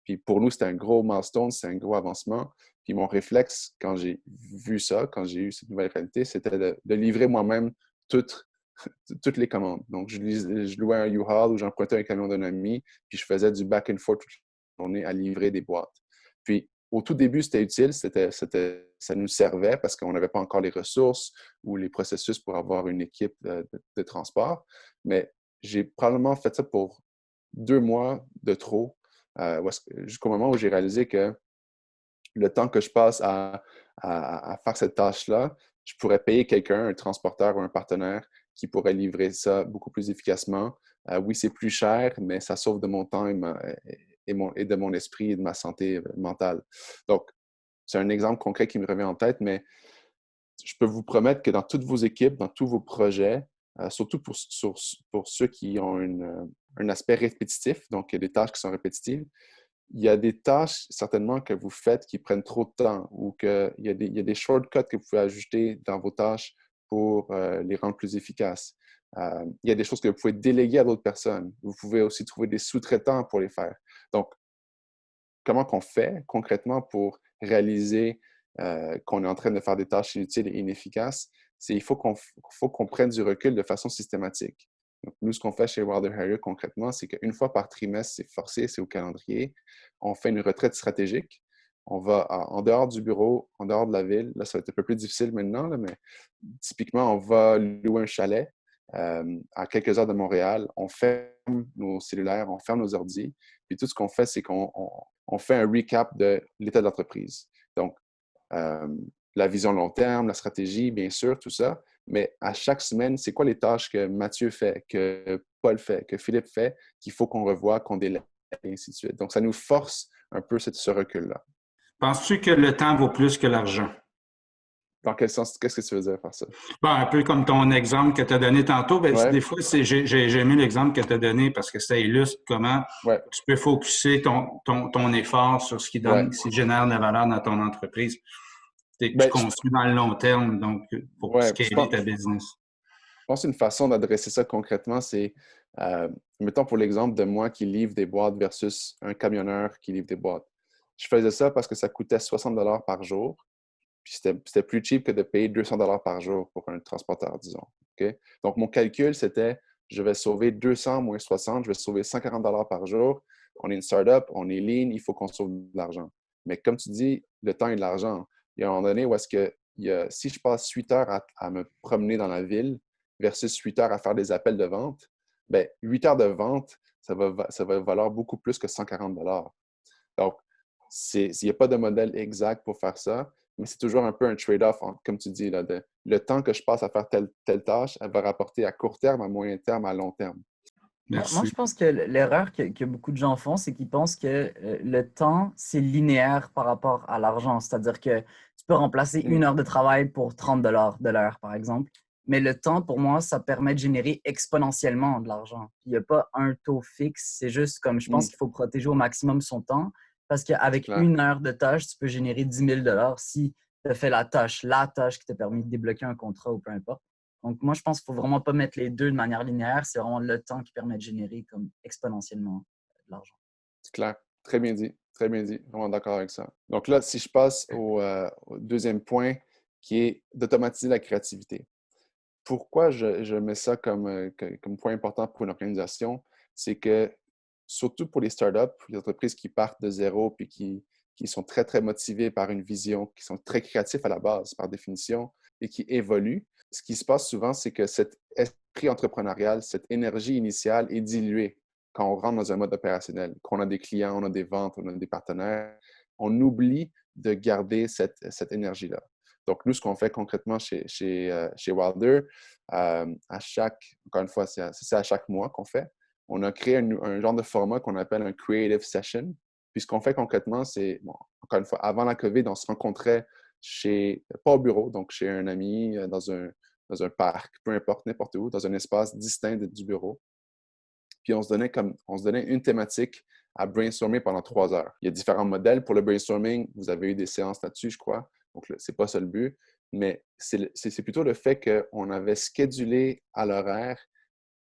Puis, pour nous, c'était un gros milestone, c'est un gros avancement. Puis, mon réflexe, quand j'ai vu ça, quand j'ai eu cette nouvelle réalité, c'était de livrer moi-même toutes les commandes. Donc, je louais un U-Haul ou j'empruntais un camion d'un ami, puis je faisais du back and forth toute la journée à livrer des boîtes. Puis, au tout début, c'était utile, ça nous servait parce qu'on n'avait pas encore les ressources ou les processus pour avoir une équipe de transport. Mais j'ai probablement fait ça pour 2 mois de trop, jusqu'au moment où j'ai réalisé que le temps que je passe à faire cette tâche-là, je pourrais payer quelqu'un, un transporteur ou un partenaire qui pourrait livrer ça beaucoup plus efficacement. Oui, c'est plus cher, mais ça sauve de mon temps et de mon esprit et de ma santé mentale. Donc, c'est un exemple concret qui me revient en tête, mais je peux vous promettre que dans toutes vos équipes, dans tous vos projets, surtout pour ceux qui ont un aspect répétitif, donc il y a des tâches qui sont répétitives, il y a des tâches certainement que vous faites qui prennent trop de temps ou qu'il y a des shortcuts que vous pouvez ajouter dans vos tâches pour les rendre plus efficaces. Il y a des choses que vous pouvez déléguer à d'autres personnes. Vous pouvez aussi trouver des sous-traitants pour les faire. Donc, comment qu'on fait concrètement pour réaliser qu'on est en train de faire des tâches inutiles et inefficaces? Il faut qu'on prenne du recul de façon systématique. Donc, nous, ce qu'on fait chez Wilder Harrier concrètement, c'est qu'une fois par trimestre, c'est forcé, c'est au calendrier, on fait une retraite stratégique. On va en dehors du bureau, en dehors de la ville. Là, ça va être un peu plus difficile maintenant, là, mais typiquement, on va louer un chalet à quelques heures de Montréal. On ferme nos cellulaires, on ferme nos ordi. Puis tout ce qu'on fait, c'est qu'on fait un recap de l'état de l'entreprise. Donc, la vision long terme, la stratégie, bien sûr, tout ça. Mais à chaque semaine, c'est quoi les tâches que Mathieu fait, que Paul fait, que Philippe fait, qu'il faut qu'on revoie, qu'on délègue, et ainsi de suite. Donc, ça nous force un peu ce recul-là. Penses-tu que le temps vaut plus que l'argent? Dans quel sens? Qu'est-ce que tu veux dire par ça? Bon, un peu comme ton exemple que tu as donné tantôt. Bien, ouais. Des fois, j'ai aimé l'exemple que tu as donné parce que ça illustre comment tu peux focusser ton effort sur ce qui génère de la valeur dans ton entreprise. Tu construis dans le long terme, donc pour scaler ta business. Je pense qu'une façon d'adresser ça concrètement, c'est, mettons pour l'exemple de moi qui livre des boîtes versus un camionneur qui livre des boîtes. Je faisais ça parce que ça coûtait 60 $ par jour. Puis c'était plus cheap que de payer 200 $ par jour pour un transporteur, disons. Okay? Donc, mon calcul, c'était, je vais sauver 200 moins 60, je vais sauver 140 $ par jour. On est une startup, on est lean, il faut qu'on sauve de l'argent. Mais comme tu dis, le temps et de l'argent. Il y a un moment donné où est-ce que si je passe 8 heures à me promener dans la ville versus 8 heures à faire des appels de vente, bien, 8 heures de vente, ça va valoir beaucoup plus que 140 $. Donc, il n'y a pas de modèle exact pour faire ça, mais c'est toujours un peu un trade-off, comme tu dis, là, le temps que je passe à faire telle tâche, elle va rapporter à court terme, à moyen terme, à long terme. Merci. Moi, je pense que l'erreur que beaucoup de gens font, c'est qu'ils pensent que le temps, c'est linéaire par rapport à l'argent. C'est-à-dire que tu peux remplacer une heure de travail pour 30 $ de l'heure, par exemple. Mais le temps, pour moi, ça permet de générer exponentiellement de l'argent. Il n'y a pas un taux fixe. C'est juste comme je pense qu'il faut protéger au maximum son temps. Parce qu'avec une heure de tâche, tu peux générer 10 000 $ si tu as fait la tâche qui t'a permis de débloquer un contrat ou peu importe. Donc, moi, je pense qu'il ne faut vraiment pas mettre les deux de manière linéaire. C'est vraiment le temps qui permet de générer comme exponentiellement de l'argent. C'est clair. Très bien dit. Très bien dit. Vraiment d'accord avec ça. Donc là, si je passe au deuxième point, qui est d'automatiser la créativité. Pourquoi je mets ça comme point important pour une organisation? C'est que, surtout pour les startups, les entreprises qui partent de zéro puis qui sont très, très motivées par une vision, qui sont très créatifs à la base, par définition, et qui évoluent, ce qui se passe souvent, c'est que cet esprit entrepreneurial, cette énergie initiale est diluée quand on rentre dans un mode opérationnel, qu'on a des clients, on a des ventes, on a des partenaires. On oublie de garder cette énergie-là. Donc, nous, ce qu'on fait concrètement chez Wilder, encore une fois, c'est à chaque mois qu'on fait. On a créé un genre de format qu'on appelle un Creative Session. Puis ce qu'on fait concrètement, c'est, encore une fois, avant la COVID, on se rencontrait pas au bureau, donc chez un ami, dans un parc, peu importe, n'importe où, dans un espace distinct du bureau. Puis on se donnait une thématique à brainstormer pendant 3 heures. Il y a différents modèles pour le brainstorming. Vous avez eu des séances là-dessus, je crois. Donc, ce n'est pas ça le but. Mais c'est plutôt le fait qu'on avait schedulé à l'horaire,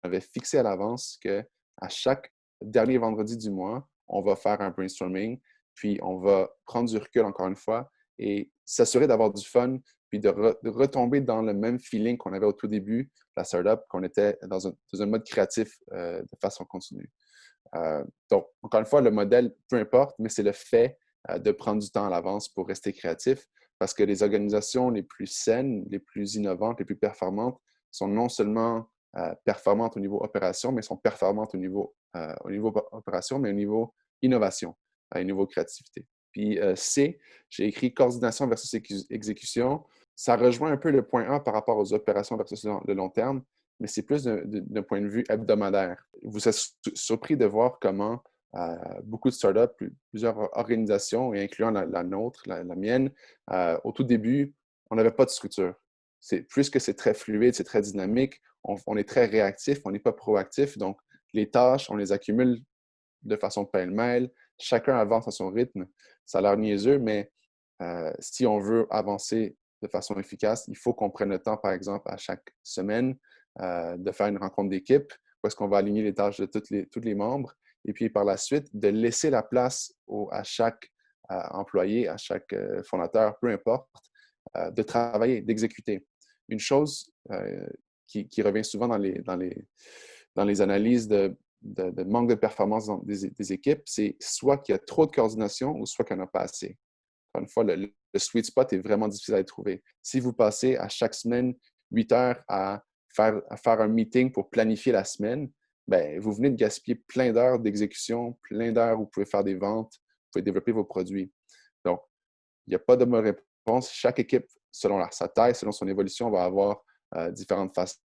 on avait fixé à l'avance qu'à chaque dernier vendredi du mois, on va faire un brainstorming, puis on va prendre du recul encore une fois et s'assurer d'avoir du fun, puis de retomber dans le même feeling qu'on avait au tout début de la startup, qu'on était dans un mode créatif de façon continue. Donc, encore une fois, le modèle, peu importe, mais c'est le fait de prendre du temps à l'avance pour rester créatif, parce que les organisations les plus saines, les plus innovantes, les plus performantes sont non seulement performantes au niveau opération, mais sont performantes au niveau opération, mais au niveau innovation, au niveau créativité. Puis C, j'ai écrit coordination versus exécution. Ça rejoint un peu le point A par rapport aux opérations versus le long terme, mais c'est plus d'un point de vue hebdomadaire. Vous êtes surpris de voir comment beaucoup de startups, plusieurs organisations, et incluant la nôtre, la mienne, au tout début, on n'avait pas de structure. Plus que c'est très fluide, c'est très dynamique, on est très réactif, on n'est pas proactif. Donc, les tâches, on les accumule de façon pêle-mêle. Chacun avance à son rythme. Ça a l'air niaiseux, mais si on veut avancer de façon efficace, il faut qu'on prenne le temps, par exemple, à chaque semaine, de faire une rencontre d'équipe où est-ce qu'on va aligner les tâches de tous les membres. Et puis, par la suite, de laisser la place à chaque employé, à chaque fondateur, peu importe, de travailler, d'exécuter. Une chose qui revient souvent dans les analyses de manque de performance des équipes, c'est soit qu'il y a trop de coordination ou soit qu'il n'y en a pas assez. Encore une fois, le sweet spot est vraiment difficile à trouver. Si vous passez à chaque semaine 8 heures à faire un meeting pour planifier la semaine, bien, vous venez de gaspiller plein d'heures d'exécution, plein d'heures où vous pouvez faire des ventes, vous pouvez développer vos produits. Donc, il n'y a pas de bonne réponse. Chaque équipe, selon sa taille, selon son évolution, va avoir différentes façons.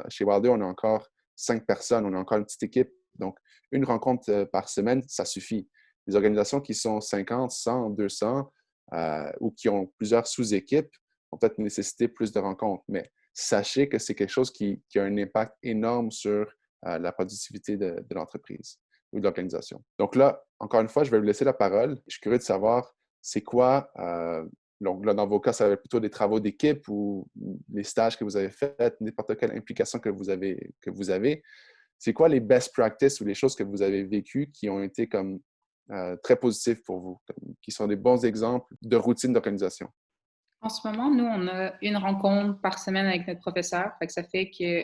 Chez Wilder, on a encore 5 personnes, on a encore une petite équipe. Donc, une rencontre par semaine, ça suffit. Les organisations qui sont 50, 100, 200 ou qui ont plusieurs sous-équipes vont peut-être nécessiter plus de rencontres. Mais sachez que c'est quelque chose qui a un impact énorme sur la productivité de l'entreprise ou de l'organisation. Donc là, encore une fois, je vais vous laisser la parole. Je suis curieux de savoir, c'est quoi, donc là, dans vos cas, ça va être plutôt des travaux d'équipe ou les stages que vous avez faits, n'importe quelle implication que vous avez. C'est quoi les best practices ou les choses que vous avez vécues qui ont été comme très positives pour vous, qui sont des bons exemples de routine d'organisation? En ce moment, nous, on a une rencontre par semaine avec notre professeur. Fait que ça fait que,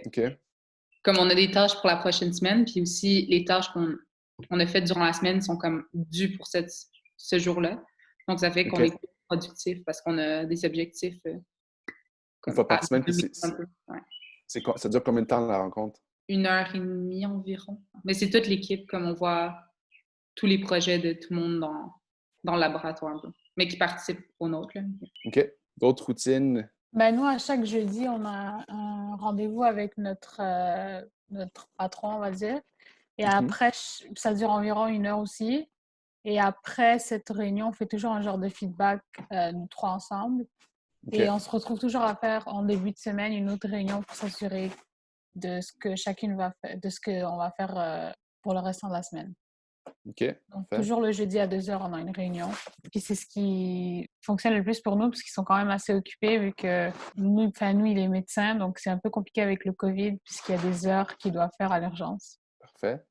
comme on a des tâches pour la prochaine semaine, puis aussi les tâches qu'on a faites durant la semaine sont comme dues pour ce jour-là. Donc, ça fait qu'on est productif parce qu'on a des objectifs. Une fois par semaine, ça dure combien de temps la rencontre? 1h30 environ. Mais c'est toute l'équipe, comme on voit tous les projets de tout le monde dans le laboratoire, un peu, mais qui participent au nôtre. Là. OK. D'autres routines? Ben nous, à chaque jeudi, on a un rendez-vous avec notre patron, on va dire. Et après, ça dure environ 1 heure aussi. Et après cette réunion, on fait toujours un genre de feedback, nous 3 ensemble. Et on se retrouve toujours à faire, en début de semaine, une autre réunion pour s'assurer de ce que chacune va faire, de ce qu'on va faire pour le restant de la semaine. Donc, toujours le jeudi à 2 heures, on a une réunion. Puis c'est ce qui fonctionne le plus pour nous, parce qu'ils sont quand même assez occupés, vu que nous, il est médecin, donc c'est un peu compliqué avec le COVID, puisqu'il y a des heures qu'ils doivent faire à l'urgence. Parfait.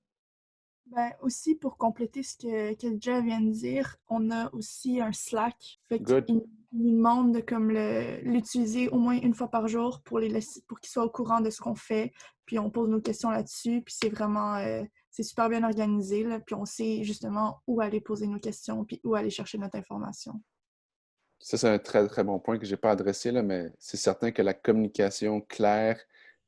Ben, aussi, pour compléter ce que Khadija vient de dire, on a aussi un Slack. Fait qu'ils nous demandent de l'utiliser au moins une fois par jour pour qu'ils soient au courant de ce qu'on fait. Puis on pose nos questions là-dessus. Puis c'est vraiment... c'est super bien organisé. Là, puis on sait justement où aller poser nos questions puis où aller chercher notre information. Ça, c'est un très, très bon point que je n'ai pas adressé, là, mais c'est certain que la communication claire,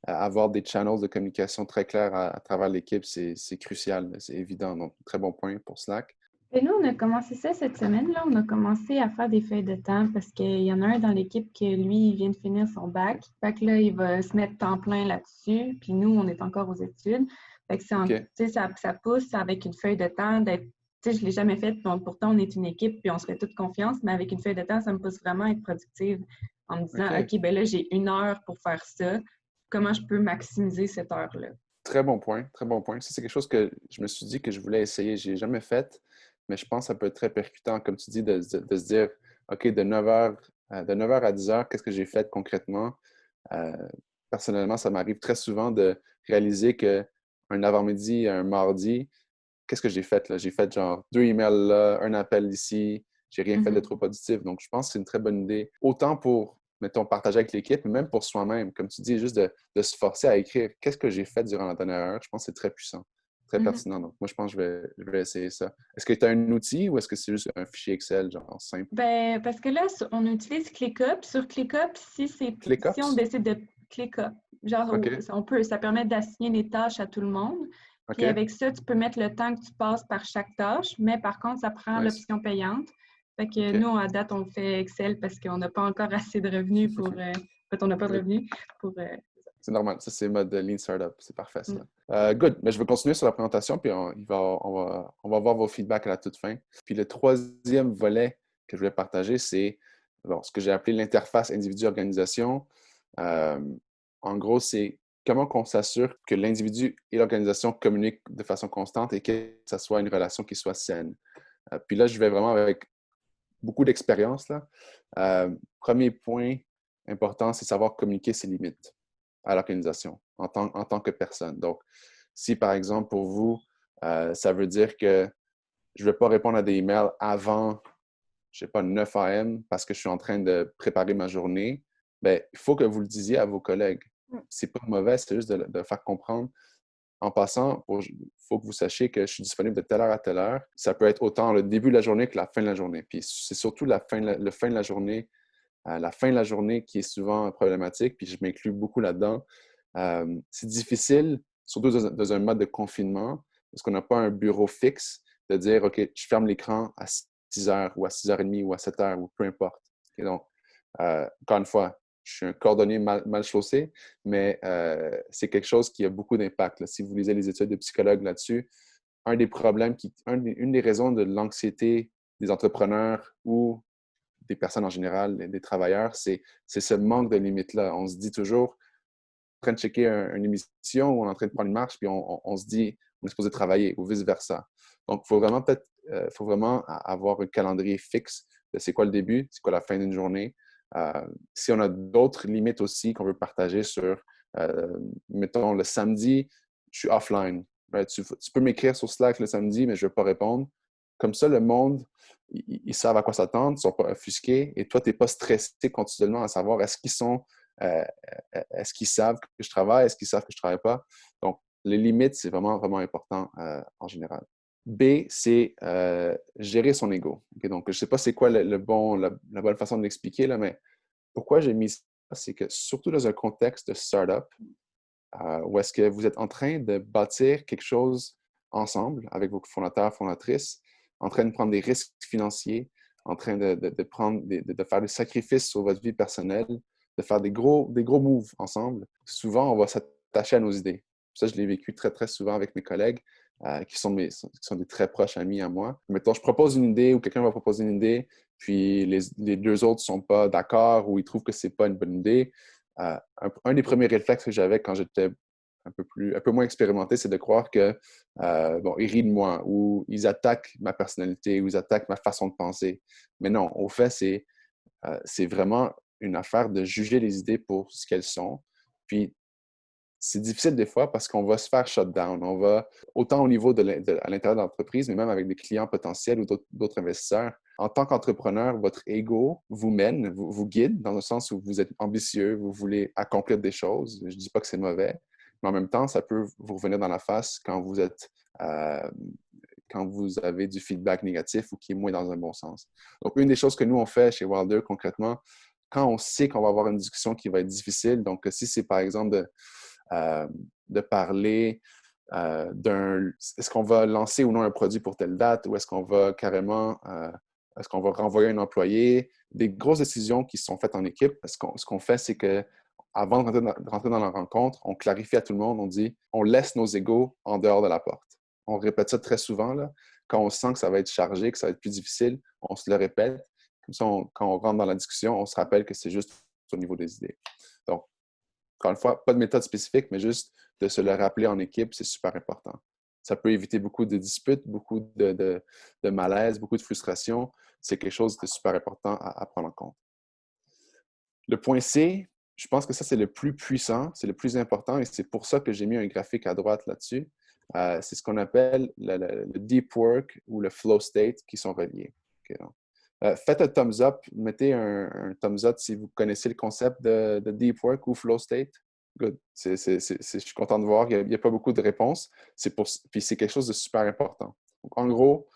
avoir des channels de communication très clairs à travers l'équipe, c'est crucial, c'est évident. Donc, très bon point pour Slack. Et nous, on a commencé ça cette semaine-là. On a commencé à faire des feuilles de temps parce qu'il y en a un dans l'équipe que lui, il vient de finir son bac. Fait que là, il va se mettre temps plein là-dessus. Puis nous, on est encore aux études. Fait que ça pousse avec une feuille de temps d'être... Tu sais, je ne l'ai jamais faite, donc pourtant, on est une équipe puis on se fait toute confiance. Mais avec une feuille de temps, ça me pousse vraiment à être productive en me disant, OK, ben là, j'ai 1 heure pour faire ça. Comment je peux maximiser cette heure-là? Très bon point, très bon point. Ça, c'est quelque chose que je me suis dit que je voulais essayer. Je n'ai jamais fait, mais je pense que ça peut être très percutant, comme tu dis, de se dire, OK, de 9h à 10h, qu'est-ce que j'ai fait concrètement? Personnellement, ça m'arrive très souvent de réaliser qu'un avant-midi, un mardi, qu'est-ce que j'ai fait là? J'ai fait genre 2 emails là, un appel ici, j'ai rien fait de trop positif. Donc, je pense que c'est une très bonne idée. Autant pour, mettons, partager avec l'équipe, mais même pour soi-même. Comme tu dis, juste de se forcer à écrire qu'est-ce que j'ai fait durant la dernière heure. Je pense que c'est très puissant, très pertinent. Donc, moi, je pense que je vais essayer ça. Est-ce que tu as un outil ou est-ce que c'est juste un fichier Excel, genre simple? Ben, parce que là, on utilise ClickUp. Sur ClickUp, si on décide de ClickUp, genre, ça permet d'assigner les tâches à tout le monde. Puis avec ça, tu peux mettre le temps que tu passes par chaque tâche, mais par contre, ça prend l'option payante. Fait que nous, à date, on fait Excel parce qu'on n'a pas encore assez de revenus pour... En fait, on n'a pas de revenus pour... C'est normal. Ça, c'est mode Lean Startup. C'est parfait, ça. Good. Mais je vais continuer sur la présentation, puis on va voir vos feedbacks à la toute fin. Puis le troisième volet que je voulais partager, c'est ce que j'ai appelé l'interface individu-organisation. En gros, c'est comment on s'assure que l'individu et l'organisation communiquent de façon constante et que ça soit une relation qui soit saine. Puis là, je vais vraiment avec beaucoup d'expérience. Premier point important, c'est savoir communiquer ses limites à l'organisation en tant que personne. Donc, si par exemple, pour vous, ça veut dire que je ne vais pas répondre à des emails avant, je ne sais pas, 9 AM parce que je suis en train de préparer ma journée, bien, il faut que vous le disiez à vos collègues. C'est pas mauvais, c'est juste de faire comprendre. En passant, il faut que vous sachiez que je suis disponible de telle heure à telle heure. Ça peut être autant le début de la journée que la fin de la journée. Puis c'est surtout le fin de la journée, la fin de la journée qui est souvent problématique, puis je m'inclus beaucoup là-dedans. C'est difficile, surtout dans un mode de confinement, parce qu'on n'a pas un bureau fixe, de dire, OK, je ferme l'écran à 6 heures ou à 6h30 ou à 7 heures ou peu importe. Et donc, encore une fois, je suis un cordonnier mal chaussé, mais c'est quelque chose qui a beaucoup d'impact. Si vous lisez les études de psychologues là-dessus, un des problèmes, une des raisons de l'anxiété des entrepreneurs ou des personnes en général, des travailleurs, c'est ce manque de limites-là. On se dit toujours, en train de checker une émission ou on est en train de prendre une marche, puis on se dit, on est supposé travailler ou vice-versa. Donc, il faut vraiment avoir un calendrier fixe de c'est quoi le début, c'est quoi la fin d'une journée. Si on a d'autres limites aussi qu'on veut partager sur, mettons, le samedi, je suis offline. Right? Tu peux m'écrire sur Slack le samedi, mais je ne vais pas répondre. Comme ça, le monde, ils savent à quoi s'attendre, ils ne sont pas offusqués et toi, tu n'es pas stressé continuellement à savoir est-ce qu'ils savent que je travaille, est-ce qu'ils savent que je ne travaille pas. Donc, les limites, c'est vraiment, vraiment important en général. B, c'est gérer son ego. Okay? Donc, je ne sais pas c'est quoi la bonne façon de l'expliquer, là, mais pourquoi j'ai mis ça, c'est que surtout dans un contexte de startup, où est-ce que vous êtes en train de bâtir quelque chose ensemble avec vos fondateurs, fondatrices, en train de prendre des risques financiers, en train de faire des sacrifices sur votre vie personnelle, de faire des gros moves ensemble. Souvent, on va s'attacher à nos idées. Ça, je l'ai vécu très, très souvent avec mes collègues qui sont des très proches amis à moi. Mettons, je propose une idée ou quelqu'un va proposer une idée, puis les deux autres ne sont pas d'accord ou ils trouvent que ce n'est pas une bonne idée. Un des premiers réflexes que j'avais quand j'étais un peu moins expérimenté, c'est de croire que ils rient de moi ou ils attaquent ma personnalité ou ils attaquent ma façon de penser. Mais non, au fait, c'est vraiment une affaire de juger les idées pour ce qu'elles sont. Puis, c'est difficile des fois parce qu'on va se faire shut down. On va, autant au niveau à l'intérieur de l'entreprise, mais même avec des clients potentiels ou d'autres investisseurs. En tant qu'entrepreneur, votre ego vous mène, vous guide dans le sens où vous êtes ambitieux, vous voulez accomplir des choses. Je ne dis pas que c'est mauvais, mais en même temps, ça peut vous revenir dans la face quand vous avez du feedback négatif ou qui est moins dans un bon sens. Donc, une des choses que nous, on fait chez Wilder concrètement, quand on sait qu'on va avoir une discussion qui va être difficile, donc si c'est par exemple de parler est-ce qu'on va lancer ou non un produit pour telle date ou est-ce qu'on va carrément est-ce qu'on va renvoyer un employé? Des grosses décisions qui sont faites en équipe. Ce qu'on fait, c'est que avant de rentrer dans la rencontre, on clarifie à tout le monde, on dit on laisse nos égos en dehors de la porte. On répète ça très souvent. Là. Quand on sent que ça va être chargé, que ça va être plus difficile, on se le répète. Comme ça, quand on rentre dans la discussion, on se rappelle que c'est juste au niveau des idées. Donc, encore une fois, pas de méthode spécifique, mais juste de se le rappeler en équipe, c'est super important. Ça peut éviter beaucoup de disputes, beaucoup de malaise, beaucoup de frustration. C'est quelque chose de super important à prendre en compte. Le point C, je pense que ça, c'est le plus puissant, c'est le plus important et c'est pour ça que j'ai mis un graphique à droite là-dessus. C'est ce qu'on appelle le deep work ou le flow state qui sont reliés. Okay, donc. Faites un thumbs up, mettez un thumbs up si vous connaissez le concept de deep work ou flow state. Good. Je suis content de voir. Il n'y a pas beaucoup de réponses. Puis c'est quelque chose de super important. Donc, en gros,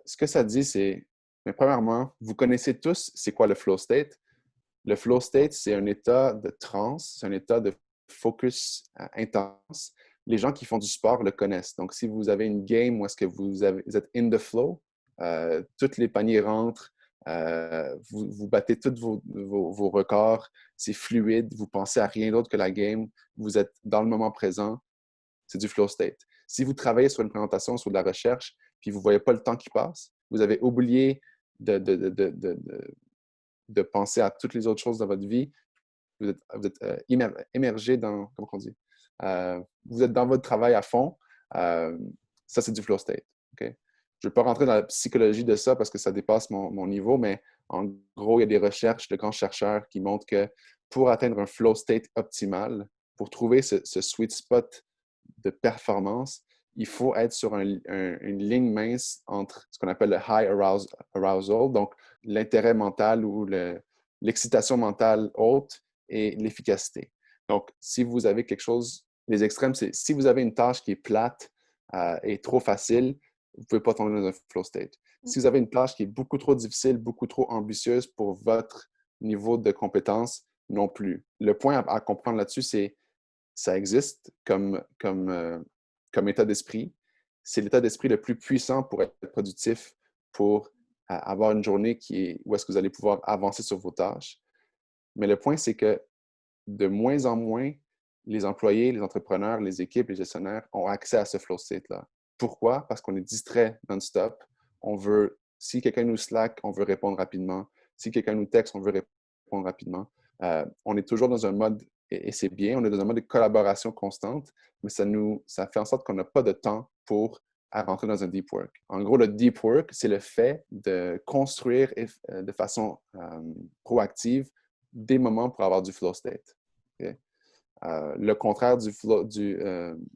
ce que ça dit, c'est, mais premièrement, vous connaissez tous c'est quoi le flow state. Le flow state, c'est un état de transe, c'est un état de focus intense les gens qui font du sport le connaissent. Donc, si vous avez une game où est-ce que vous êtes in the flow, tous les paniers rentrent, vous battez tous vos records, c'est fluide, vous pensez à rien d'autre que la game, vous êtes dans le moment présent, c'est du flow state. Si vous travaillez sur une présentation, sur de la recherche, puis vous ne voyez pas le temps qui passe, vous avez oublié de penser à toutes les autres choses dans votre vie, vous êtes immergé dans, comment on dit, vous êtes dans votre travail à fond, ça c'est du flow state. Okay? Je ne vais pas rentrer dans la psychologie de ça parce que ça dépasse mon niveau, mais en gros, il y a des recherches de grands chercheurs qui montrent que pour atteindre un flow state optimal, pour trouver ce sweet spot de performance, il faut être sur une ligne mince entre ce qu'on appelle le high arousal, donc l'intérêt mental ou l'excitation mentale haute et l'efficacité. Donc, si vous avez quelque chose, les extrêmes, c'est si vous avez une tâche qui est plate et trop facile, vous ne pouvez pas tomber dans un flow state. Si vous avez une tâche qui est beaucoup trop difficile, beaucoup trop ambitieuse pour votre niveau de compétence, non plus. Le point à comprendre là-dessus, c'est ça existe comme état d'esprit. C'est l'état d'esprit le plus puissant pour être productif, pour avoir une journée où est-ce que vous allez pouvoir avancer sur vos tâches. Mais le point, c'est que de moins en moins, les employés, les entrepreneurs, les équipes, les gestionnaires ont accès à ce flow state-là. Pourquoi? Parce qu'on est distrait non-stop. Si quelqu'un nous slack, on veut répondre rapidement. Si quelqu'un nous texte, on veut répondre rapidement. On est toujours dans un mode, et c'est bien, on est dans un mode de collaboration constante, mais ça fait en sorte qu'on n'a pas de temps pour rentrer dans un deep work. En gros, le deep work, c'est le fait de construire de façon proactive des moments pour avoir du flow state. Okay? Le contraire du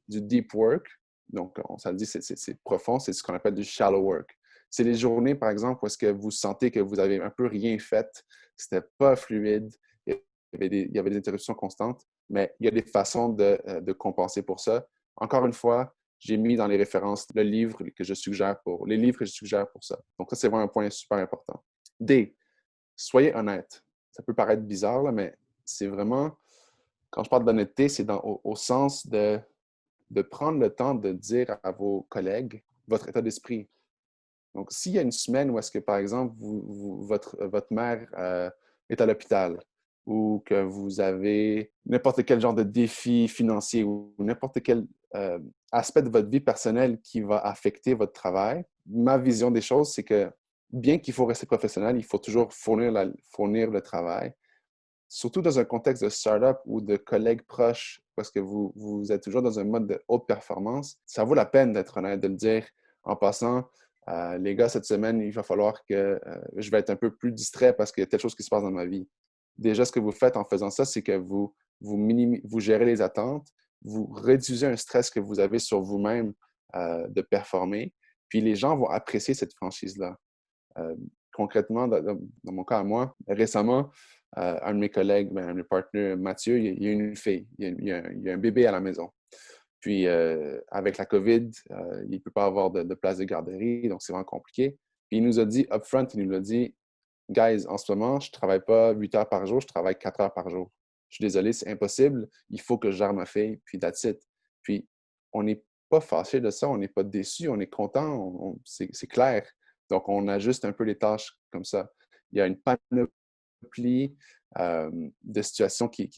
deep work, donc ça le dit, c'est profond, c'est ce qu'on appelle du shallow work. C'est les journées, par exemple, où est-ce que vous sentez que vous avez un peu rien fait, c'était pas fluide, il y avait des interruptions constantes, mais il y a des façons de compenser pour ça. Encore une fois, j'ai mis dans les références les livres que je suggère pour ça. Donc ça, c'est vraiment un point super important. D, soyez honnête. Ça peut paraître bizarre, là, mais c'est vraiment, quand je parle d'honnêteté, c'est au sens de prendre le temps de dire à vos collègues votre état d'esprit. Donc, s'il y a une semaine où est-ce que, par exemple, votre mère est à l'hôpital ou que vous avez n'importe quel genre de défi financier ou n'importe quel aspect de votre vie personnelle qui va affecter votre travail, ma vision des choses, c'est que bien qu'il faut rester professionnel, il faut toujours fournir le travail. Surtout dans un contexte de start-up ou de collègues proches, parce que vous êtes toujours dans un mode de haute performance, ça vaut la peine d'être honnête, de le dire en passant. Les gars, cette semaine, il va falloir que je vais être un peu plus distrait parce qu'il y a telle chose qui se passe dans ma vie. Déjà, ce que vous faites en faisant ça, c'est que vous gérez les attentes, vous réduisez un stress que vous avez sur vous-même de performer, puis les gens vont apprécier cette franchise-là. Concrètement, dans mon cas à moi, récemment, un de mes collègues, un de mes partenaires, Mathieu, il y a une fille, il y a un bébé à la maison. Puis, avec la COVID, il ne peut pas avoir de place de garderie, donc c'est vraiment compliqué. Puis, il nous a dit upfront, il nous a dit « Guys, en ce moment, je ne travaille pas 8 heures par jour, je travaille 4 heures par jour. Je suis désolé, c'est impossible, il faut que je gère ma fille, puis that's it. » Puis, on n'est pas fâché de ça, on n'est pas déçu, on est content, c'est clair. Donc, on ajuste un peu les tâches comme ça. Il y a une panoplie de situations qui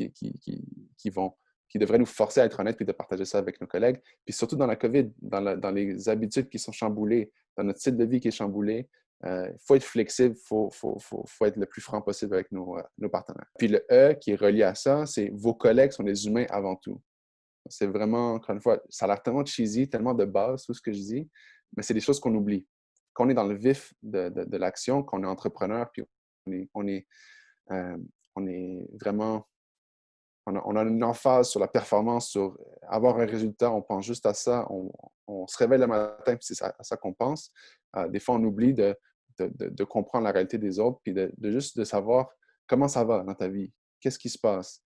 devraient nous forcer à être honnêtes et de partager ça avec nos collègues. Puis surtout dans la COVID, dans les habitudes qui sont chamboulées, dans notre style de vie qui est chamboulé, il faut être flexible, il faut être le plus franc possible avec nos partenaires. Puis le E qui est relié à ça, c'est vos collègues sont des humains avant tout. C'est vraiment, encore une fois, ça a l'air tellement cheesy, tellement de base, tout ce que je dis, mais c'est des choses qu'on oublie. Quand on est dans le vif de l'action, qu'on est entrepreneur, puis on est vraiment, on a une emphase sur la performance, sur avoir un résultat, on pense juste à ça, on se réveille le matin, puis c'est à ça qu'on pense. Des fois, on oublie de comprendre la réalité des autres, puis juste de savoir comment ça va dans ta vie, qu'est-ce qui se passe,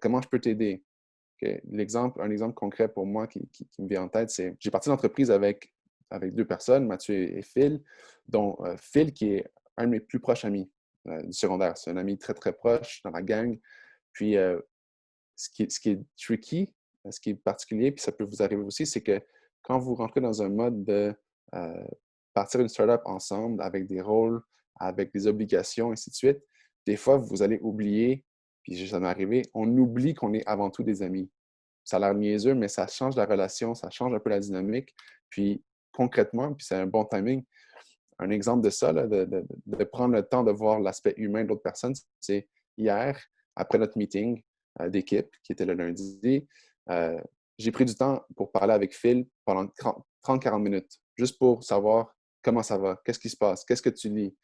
comment je peux t'aider. Okay. Un exemple concret pour moi qui me vient en tête, c'est j'ai parti d'entreprise avec 2 personnes, Mathieu et Phil, dont Phil qui est un de mes plus proches amis du secondaire. C'est un ami très, très proche dans la gang. Puis, ce qui est tricky ce qui est particulier, puis ça peut vous arriver aussi, c'est que quand vous rentrez dans un mode de partir une startup ensemble avec des rôles, avec des obligations, ainsi de suite, des fois, vous allez oublier, puis ça m'est arrivé, on oublie qu'on est avant tout des amis. Ça a l'air niaiseux, mais ça change la relation, ça change un peu la dynamique. Puis concrètement, puis c'est un bon timing, un exemple de ça, là, de prendre le temps de voir l'aspect humain de l'autre personne, c'est hier, après notre meeting d'équipe, qui était le lundi, j'ai pris du temps pour parler avec Phil pendant 30-40 minutes, juste pour savoir comment ça va, qu'est-ce qui se passe, qu'est-ce que tu lis,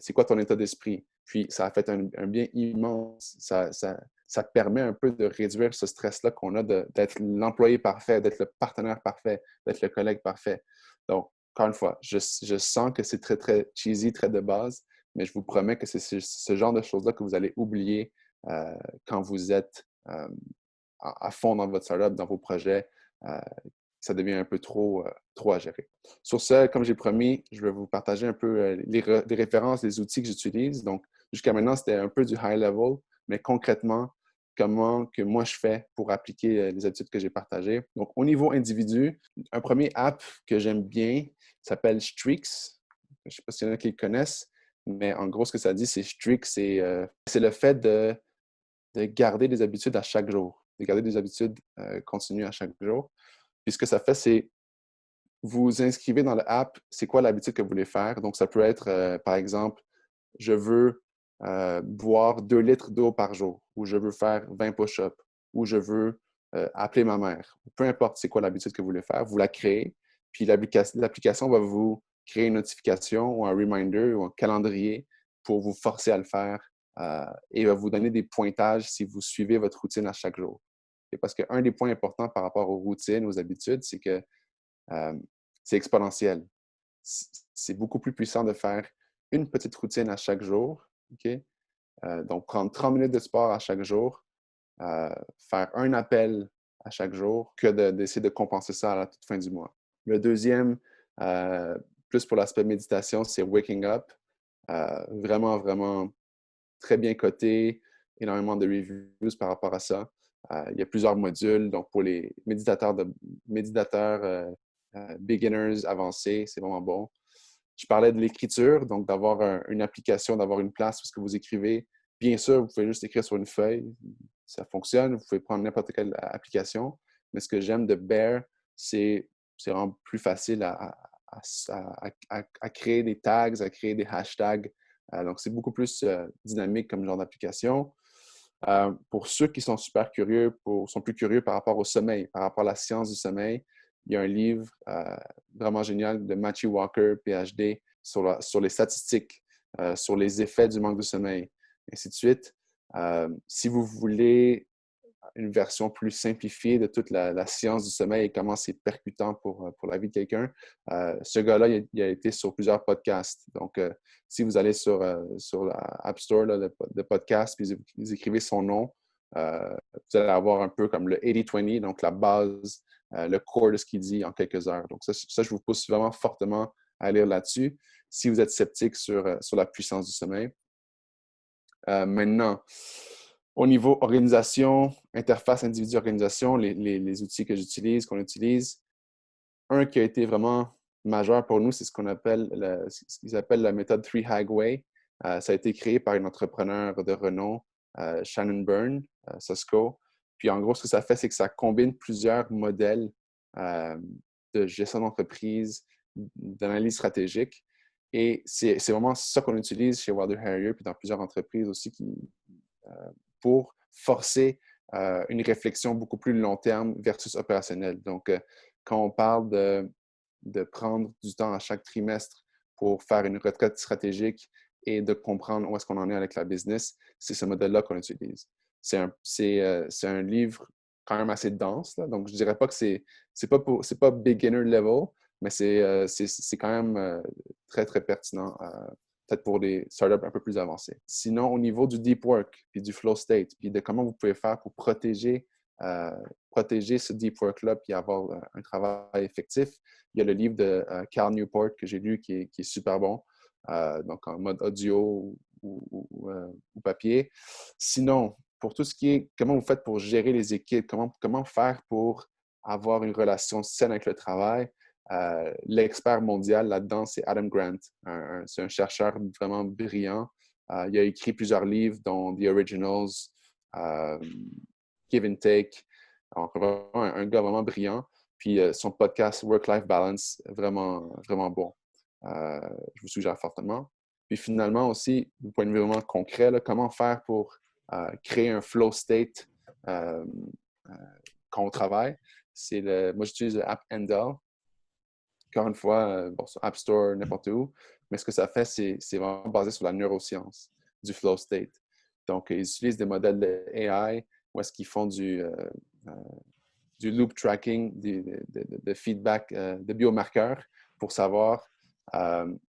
c'est quoi ton état d'esprit. Puis ça a fait un bien immense. Ça permet un peu de réduire ce stress-là qu'on a d'être l'employé parfait, d'être le partenaire parfait, d'être le collègue parfait. Donc, encore une fois, je sens que c'est très, très cheesy, très de base, mais je vous promets que c'est ce genre de choses-là que vous allez oublier quand vous êtes à fond dans votre startup, dans vos projets. Ça devient un peu trop à gérer. Sur ce, comme j'ai promis, je vais vous partager un peu les références, les outils que j'utilise. Donc, jusqu'à maintenant, c'était un peu du high level, mais concrètement, comment que moi je fais pour appliquer les habitudes que j'ai partagées. Donc, au niveau individu, un premier app que j'aime bien s'appelle Streaks. Je ne sais pas s'il y en a qui le connaissent, mais en gros, ce que ça dit, c'est Streaks, c'est le fait de garder des habitudes à chaque jour, de garder des habitudes continues à chaque jour. Puis ce que ça fait, c'est vous inscrivez dans l'app, c'est quoi l'habitude que vous voulez faire. Donc, ça peut être, par exemple, je veux boire 2 litres d'eau par jour, ou je veux faire 20 push-ups, ou je veux appeler ma mère. Peu importe c'est quoi l'habitude que vous voulez faire, vous la créez, puis l'application va vous créer une notification ou un reminder ou un calendrier pour vous forcer à le faire et va vous donner des pointages si vous suivez votre routine à chaque jour. Et parce qu'un des points importants par rapport aux routines, aux habitudes, c'est que c'est exponentiel. C'est beaucoup plus puissant de faire une petite routine à chaque jour. Okay? Donc, prendre 30 minutes de sport à chaque jour, faire un appel à chaque jour, que d'essayer de compenser ça à la toute fin du mois. Le deuxième, plus pour l'aspect méditation, c'est Waking Up. Vraiment, vraiment très bien coté, énormément de reviews par rapport à ça. Il y a plusieurs modules, donc pour les méditateurs beginners avancés, c'est vraiment bon. Je parlais de l'écriture, donc d'avoir une application, d'avoir une place où vous écrivez. Bien sûr, vous pouvez juste écrire sur une feuille, ça fonctionne, vous pouvez prendre n'importe quelle application, mais ce que j'aime de Bear, c'est vraiment plus facile à créer des tags, à créer des hashtags. Donc, c'est beaucoup plus dynamique comme genre d'application. Pour ceux qui sont super curieux, sont plus curieux par rapport au sommeil, par rapport à la science du sommeil, il y a un livre vraiment génial de Matthew Walker, PhD, sur les statistiques, sur les effets du manque de sommeil, ainsi de suite. Si vous voulez une version plus simplifiée de toute la science du sommeil et comment c'est percutant pour la vie de quelqu'un, ce gars-là, il a été sur plusieurs podcasts. Donc, si vous allez sur la App Store là, de podcast, puis vous écrivez son nom, vous allez avoir un peu comme le 80-20, donc la base, le core de ce qu'il dit en quelques heures. Donc, ça, je vous pousse vraiment fortement à lire là-dessus si vous êtes sceptique sur la puissance du sommeil. Maintenant, au niveau organisation, interface individu-organisation, les outils que j'utilise, qu'on utilise, un qui a été vraiment majeur pour nous, c'est ce qu'ils appellent la méthode 3 Hagway. Ça a été créé par une entrepreneur de renom, Shannon Byrne, Cisco. Puis en gros, ce que ça fait, c'est que ça combine plusieurs modèles de gestion d'entreprise, d'analyse stratégique. Et c'est vraiment ça qu'on utilise chez Wilder Harrier, puis dans plusieurs entreprises aussi pour forcer une réflexion beaucoup plus long terme versus opérationnelle. Donc, quand on parle de prendre du temps à chaque trimestre pour faire une retraite stratégique et de comprendre où est-ce qu'on en est avec la business, c'est ce modèle-là qu'on utilise. C'est un livre quand même assez dense, là. Donc je dirais pas que c'est pas beginner level, mais c'est quand même très, très pertinent, peut-être pour des startups un peu plus avancés. Sinon, au niveau du deep work, puis du flow state, puis de comment vous pouvez faire pour protéger ce deep work-là, puis avoir un travail effectif, il y a le livre de Cal Newport que j'ai lu qui est super bon, donc en mode audio ou papier. Sinon, pour tout ce qui est, comment vous faites pour gérer les équipes, comment faire pour avoir une relation saine avec le travail. L'expert mondial là-dedans, c'est Adam Grant. C'est un chercheur vraiment brillant. Il a écrit plusieurs livres, dont The Originals, Give and Take. Donc, vraiment, un gars vraiment brillant. Puis son podcast Work-Life Balance, vraiment, vraiment bon. Je vous suggère fortement. Puis finalement aussi, du point de vue vraiment concret, là, comment faire pour créer un flow state quand on travaille. Moi, j'utilise l'app Endel. Encore une fois, sur App Store, n'importe où. Mais ce que ça fait, c'est vraiment basé sur la neuroscience du flow state. Donc, ils utilisent des modèles de AI où est-ce qu'ils font du loop tracking, de feedback, de biomarqueurs pour savoir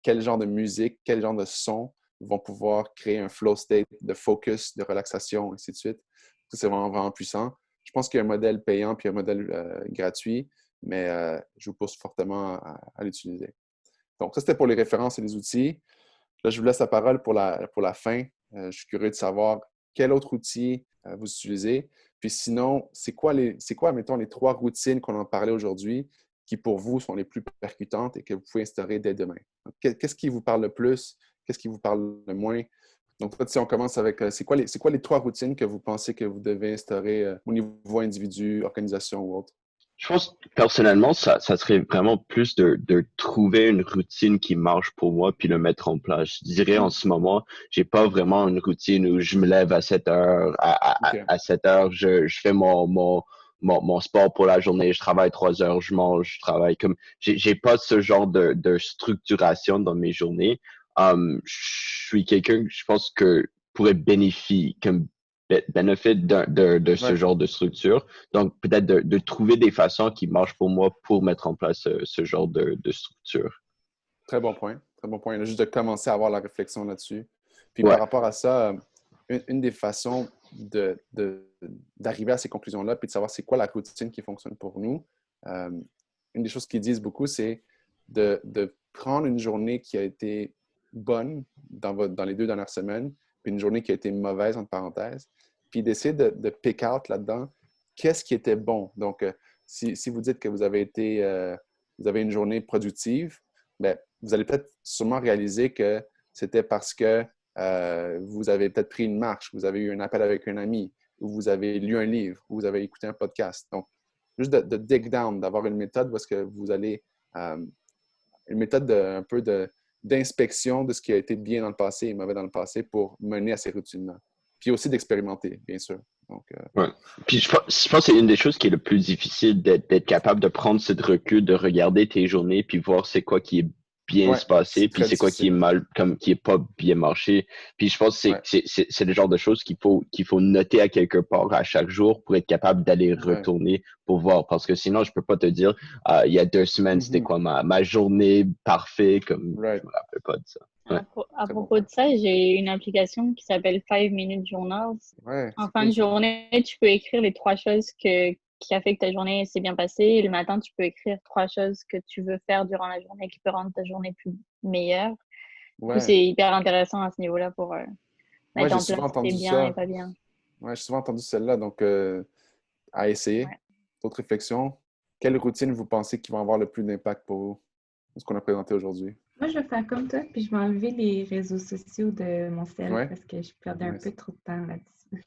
quel genre de musique, quel genre de son vont pouvoir créer un flow state de focus, de relaxation, ainsi de suite. Ça, c'est vraiment, vraiment puissant. Je pense qu'il y a un modèle payant puis un modèle gratuit, mais je vous pousse fortement à l'utiliser. Donc, ça, c'était pour les références et les outils. Là, je vous laisse la parole pour la fin. Je suis curieux de savoir quel autre outil vous utilisez. Puis sinon, c'est quoi, mettons, les 3 routines qu'on en parlait aujourd'hui qui, pour vous, sont les plus percutantes et que vous pouvez instaurer dès demain? Donc, qu'est-ce qui vous parle le plus? Qu'est-ce qui vous parle le moins? Donc, si on commence avec, c'est quoi les 3 routines que vous pensez que vous devez instaurer au niveau individu, organisation ou autre? Je pense, personnellement, ça serait vraiment plus de trouver une routine qui marche pour moi puis le mettre en place. Je dirais en ce moment, j'ai pas vraiment une routine où je me lève à 7 heures. À 7 heures, je fais mon sport pour la journée, je travaille 3 heures, je mange, je travaille comme, j'ai pas ce genre de structuration dans mes journées. Je suis quelqu'un, je pense que pourrait bénéficier de ce genre de structure. Donc, peut-être de trouver des façons qui marchent pour moi pour mettre en place ce genre de structure. Très bon point. Très bon point. Juste de commencer à avoir la réflexion là-dessus. Puis par rapport à ça, une des façons d'arriver à ces conclusions-là, puis de savoir c'est quoi la routine qui fonctionne pour nous, une des choses qu'ils disent beaucoup, c'est de prendre une journée qui a été bonne dans les 2 dernières semaines, puis une journée qui a été mauvaise, entre parenthèses, puis d'essayer de pick out là-dedans qu'est-ce qui était bon. Donc, si vous dites que vous avez une journée productive, bien, vous allez peut-être sûrement réaliser que c'était parce que vous avez peut-être pris une marche, vous avez eu un appel avec un ami, ou vous avez lu un livre, ou vous avez écouté un podcast. Donc, juste de dig down, d'avoir une méthode où est-ce que vous allez... une méthode un peu d'inspection de ce qui a été bien dans le passé et mauvais dans le passé pour mener à ces routines-là. Puis aussi d'expérimenter, bien sûr. Donc, ouais. Puis je pense que c'est une des choses qui est le plus difficile, d'être capable de prendre ce recul, de regarder tes journées, puis voir c'est quoi qui est bien se passer, puis c'est quoi qui est mal, comme qui est pas bien marché. Puis je pense que c'est le genre de choses qu'il faut noter à quelque part à chaque jour pour être capable d'aller retourner pour voir. Parce que sinon, je peux pas te dire, il y a 2 semaines, c'était quoi ma journée parfaite, comme je me rappelle pas de ça. Ouais. À propos de ça, j'ai une application qui s'appelle 5 Minute Journals. En fin de journée, tu peux écrire les 3 choses qui a fait que ta journée s'est bien passée. Et le matin, tu peux écrire 3 choses que tu veux faire durant la journée qui peut rendre ta journée plus meilleure. Du coup, c'est hyper intéressant à ce niveau-là pour mettre en place ce qui est bien et pas bien. Oui, j'ai souvent entendu celle-là, donc à essayer. D'autres réflexions? Quelle routine vous pensez qui va avoir le plus d'impact pour vous? Ce qu'on a présenté aujourd'hui. Moi, je vais faire comme toi, puis je vais enlever les réseaux sociaux de mon cell parce que je perdais un peu trop de temps là-dessus.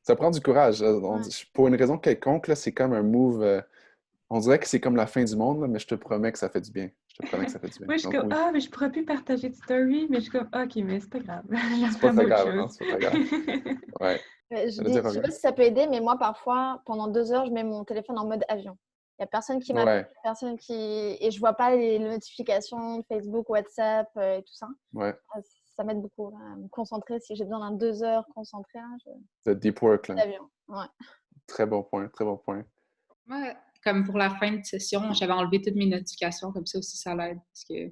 Ça prend du courage. Pour une raison quelconque, là, c'est comme un move. On dirait que c'est comme la fin du monde, là, mais je te promets que ça fait du bien. Moi, je suis comme, mais je pourrais plus partager de story, mais je suis comme, OK, mais c'est pas grave. C'est pas très grave, non, c'est pas grave. Ouais. Je sais pas si ça peut aider, mais moi, parfois, pendant 2 heures, je mets mon téléphone en mode avion. Il n'y a personne qui m'appelle, et je vois pas les notifications Facebook, WhatsApp et tout ça. Ouais. Ça m'aide beaucoup à me concentrer. Si j'ai besoin d'un 2 heures concentré, The deep work, là. L'avion. Ouais. Très bon point, très bon point. Moi, comme pour la fin de session, j'avais enlevé toutes mes notifications, comme ça aussi, ça l'aide, parce que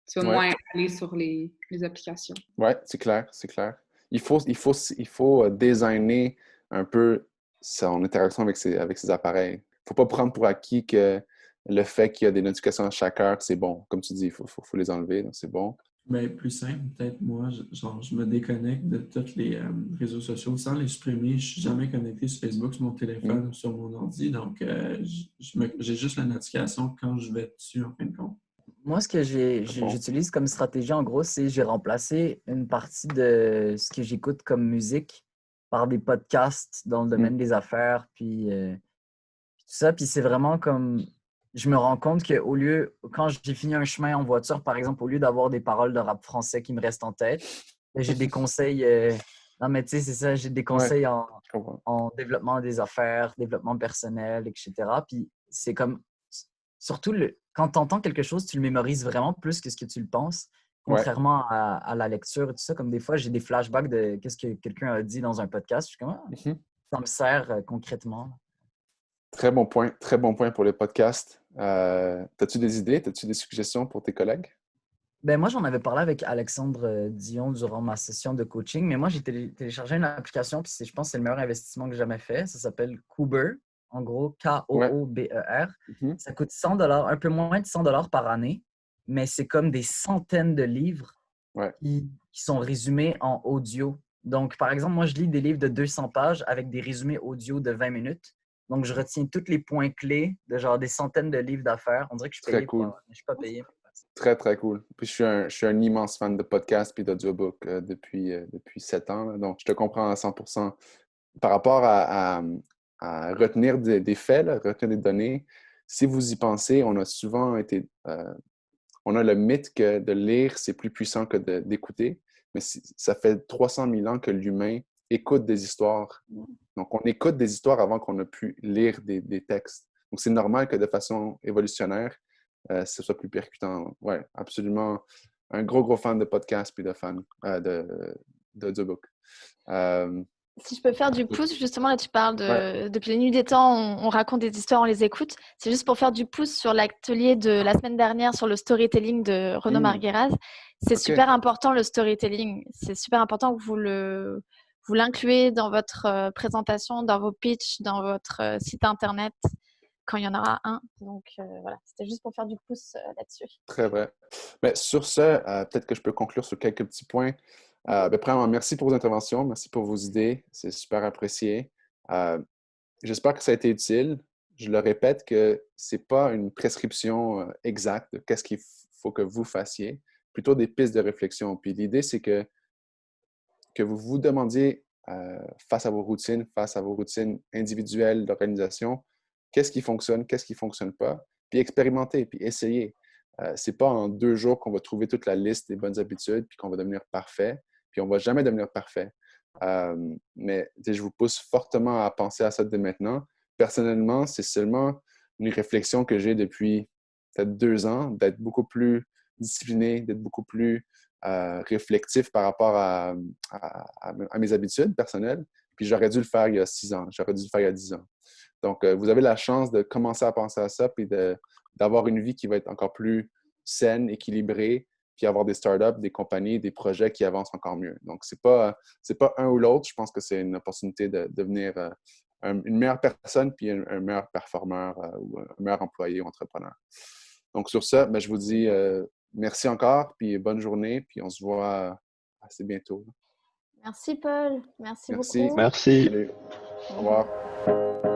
tu vas moins aller sur les applications. Oui, c'est clair, c'est clair. Il faut designer un peu son interaction avec ses appareils. Il ne faut pas prendre pour acquis que le fait qu'il y a des notifications à chaque heure, c'est bon. Comme tu dis, il faut les enlever, donc c'est bon. Ben, plus simple, peut-être moi, je me déconnecte de tous les réseaux sociaux sans les supprimer. Je suis jamais connecté sur Facebook, sur mon téléphone ou sur mon ordi. Donc, j'ai juste la notification quand je vais dessus, en fin de compte. Moi, ce que j'utilise comme stratégie, en gros, c'est j'ai remplacé une partie de ce que j'écoute comme musique par des podcasts dans le domaine des affaires, puis tout ça. Puis c'est vraiment comme... Je me rends compte qu'au lieu, quand j'ai fini un chemin en voiture, par exemple, au lieu d'avoir des paroles de rap français qui me restent en tête, j'ai des conseils... Non, mais tu sais, c'est ça, j'ai des conseils en développement des affaires, développement personnel, etc. Puis c'est comme... Surtout, quand tu entends quelque chose, tu le mémorises vraiment plus que ce que tu le penses, contrairement à la lecture et tout ça. Comme des fois, j'ai des flashbacks de qu'est-ce que quelqu'un a dit dans un podcast. Je suis comme, ça me sert concrètement. Très bon point pour les podcasts. As-tu des idées, as-tu des suggestions pour tes collègues? Ben moi, j'en avais parlé avec Alexandre Dion durant ma session de coaching, mais moi, j'ai téléchargé une application, puis je pense que c'est le meilleur investissement que j'ai jamais fait. Ça s'appelle Koober, en gros, Koober. Ça coûte $100, un peu moins de $100 par année, mais c'est comme des centaines de livres qui sont résumés en audio. Donc, par exemple, moi, je lis des livres de 200 pages avec des résumés audio de 20 minutes. Donc, je retiens tous les points clés de genre des centaines de livres d'affaires. On dirait que je suis payé cool. mais je ne suis pas payé. Très, très cool. Puis je suis un immense fan de podcasts et d'audiobook depuis 7 ans. Là. Donc, je te comprends à 100%. Par rapport à retenir des faits, là, retenir des données, si vous y pensez, on a souvent été... on a le mythe que de lire, c'est plus puissant que d'écouter. Mais ça fait 300 000 ans que l'humain écoute des histoires. Donc, on écoute des histoires avant qu'on ait pu lire des textes. Donc, c'est normal que de façon évolutionnaire, ce soit plus percutant. Oui, absolument. Un gros fan de podcast puis de fan d'audiobook. Si je peux faire du pouce, justement, là, tu parles depuis les nuits des temps, on raconte des histoires, on les écoute. C'est juste pour faire du pouce sur l'atelier de la semaine dernière sur le storytelling de Renaud Margueraz. C'est super important, le storytelling. C'est super important que vous l'incluez dans votre présentation, dans vos pitchs, dans votre site Internet, quand il y en aura un. Donc, voilà, c'était juste pour faire du pouce là-dessus. Très vrai. Mais sur ce, peut-être que je peux conclure sur quelques petits points. Premièrement, merci pour vos interventions, merci pour vos idées, c'est super apprécié. J'espère que ça a été utile. Je le répète que ce n'est pas une prescription exacte de qu'est-ce qu'il faut que vous fassiez, plutôt des pistes de réflexion. Puis l'idée, c'est que vous vous demandiez face à vos routines individuelles d'organisation, qu'est-ce qui fonctionne, qu'est-ce qui ne fonctionne pas, puis expérimenter, puis essayer. Ce n'est pas en 2 jours qu'on va trouver toute la liste des bonnes habitudes puis qu'on va devenir parfait, puis on ne va jamais devenir parfait. Mais je vous pousse fortement à penser à ça dès maintenant. Personnellement, c'est seulement une réflexion que j'ai depuis peut-être 2 ans, d'être beaucoup plus discipliné, d'être beaucoup plus réflectif par rapport à mes habitudes personnelles. Puis j'aurais dû le faire il y a 6 ans, j'aurais dû le faire il y a 10 ans. Donc, vous avez la chance de commencer à penser à ça puis d'avoir une vie qui va être encore plus saine, équilibrée, puis avoir des startups, des compagnies, des projets qui avancent encore mieux. Donc, c'est pas un ou l'autre. Je pense que c'est une opportunité de devenir une meilleure personne puis un meilleur performeur ou un meilleur employé ou entrepreneur. Donc, sur ça, je vous dis merci encore, puis bonne journée, puis on se voit assez bientôt. Merci, Paul. Merci beaucoup. Merci. Salut. Au revoir.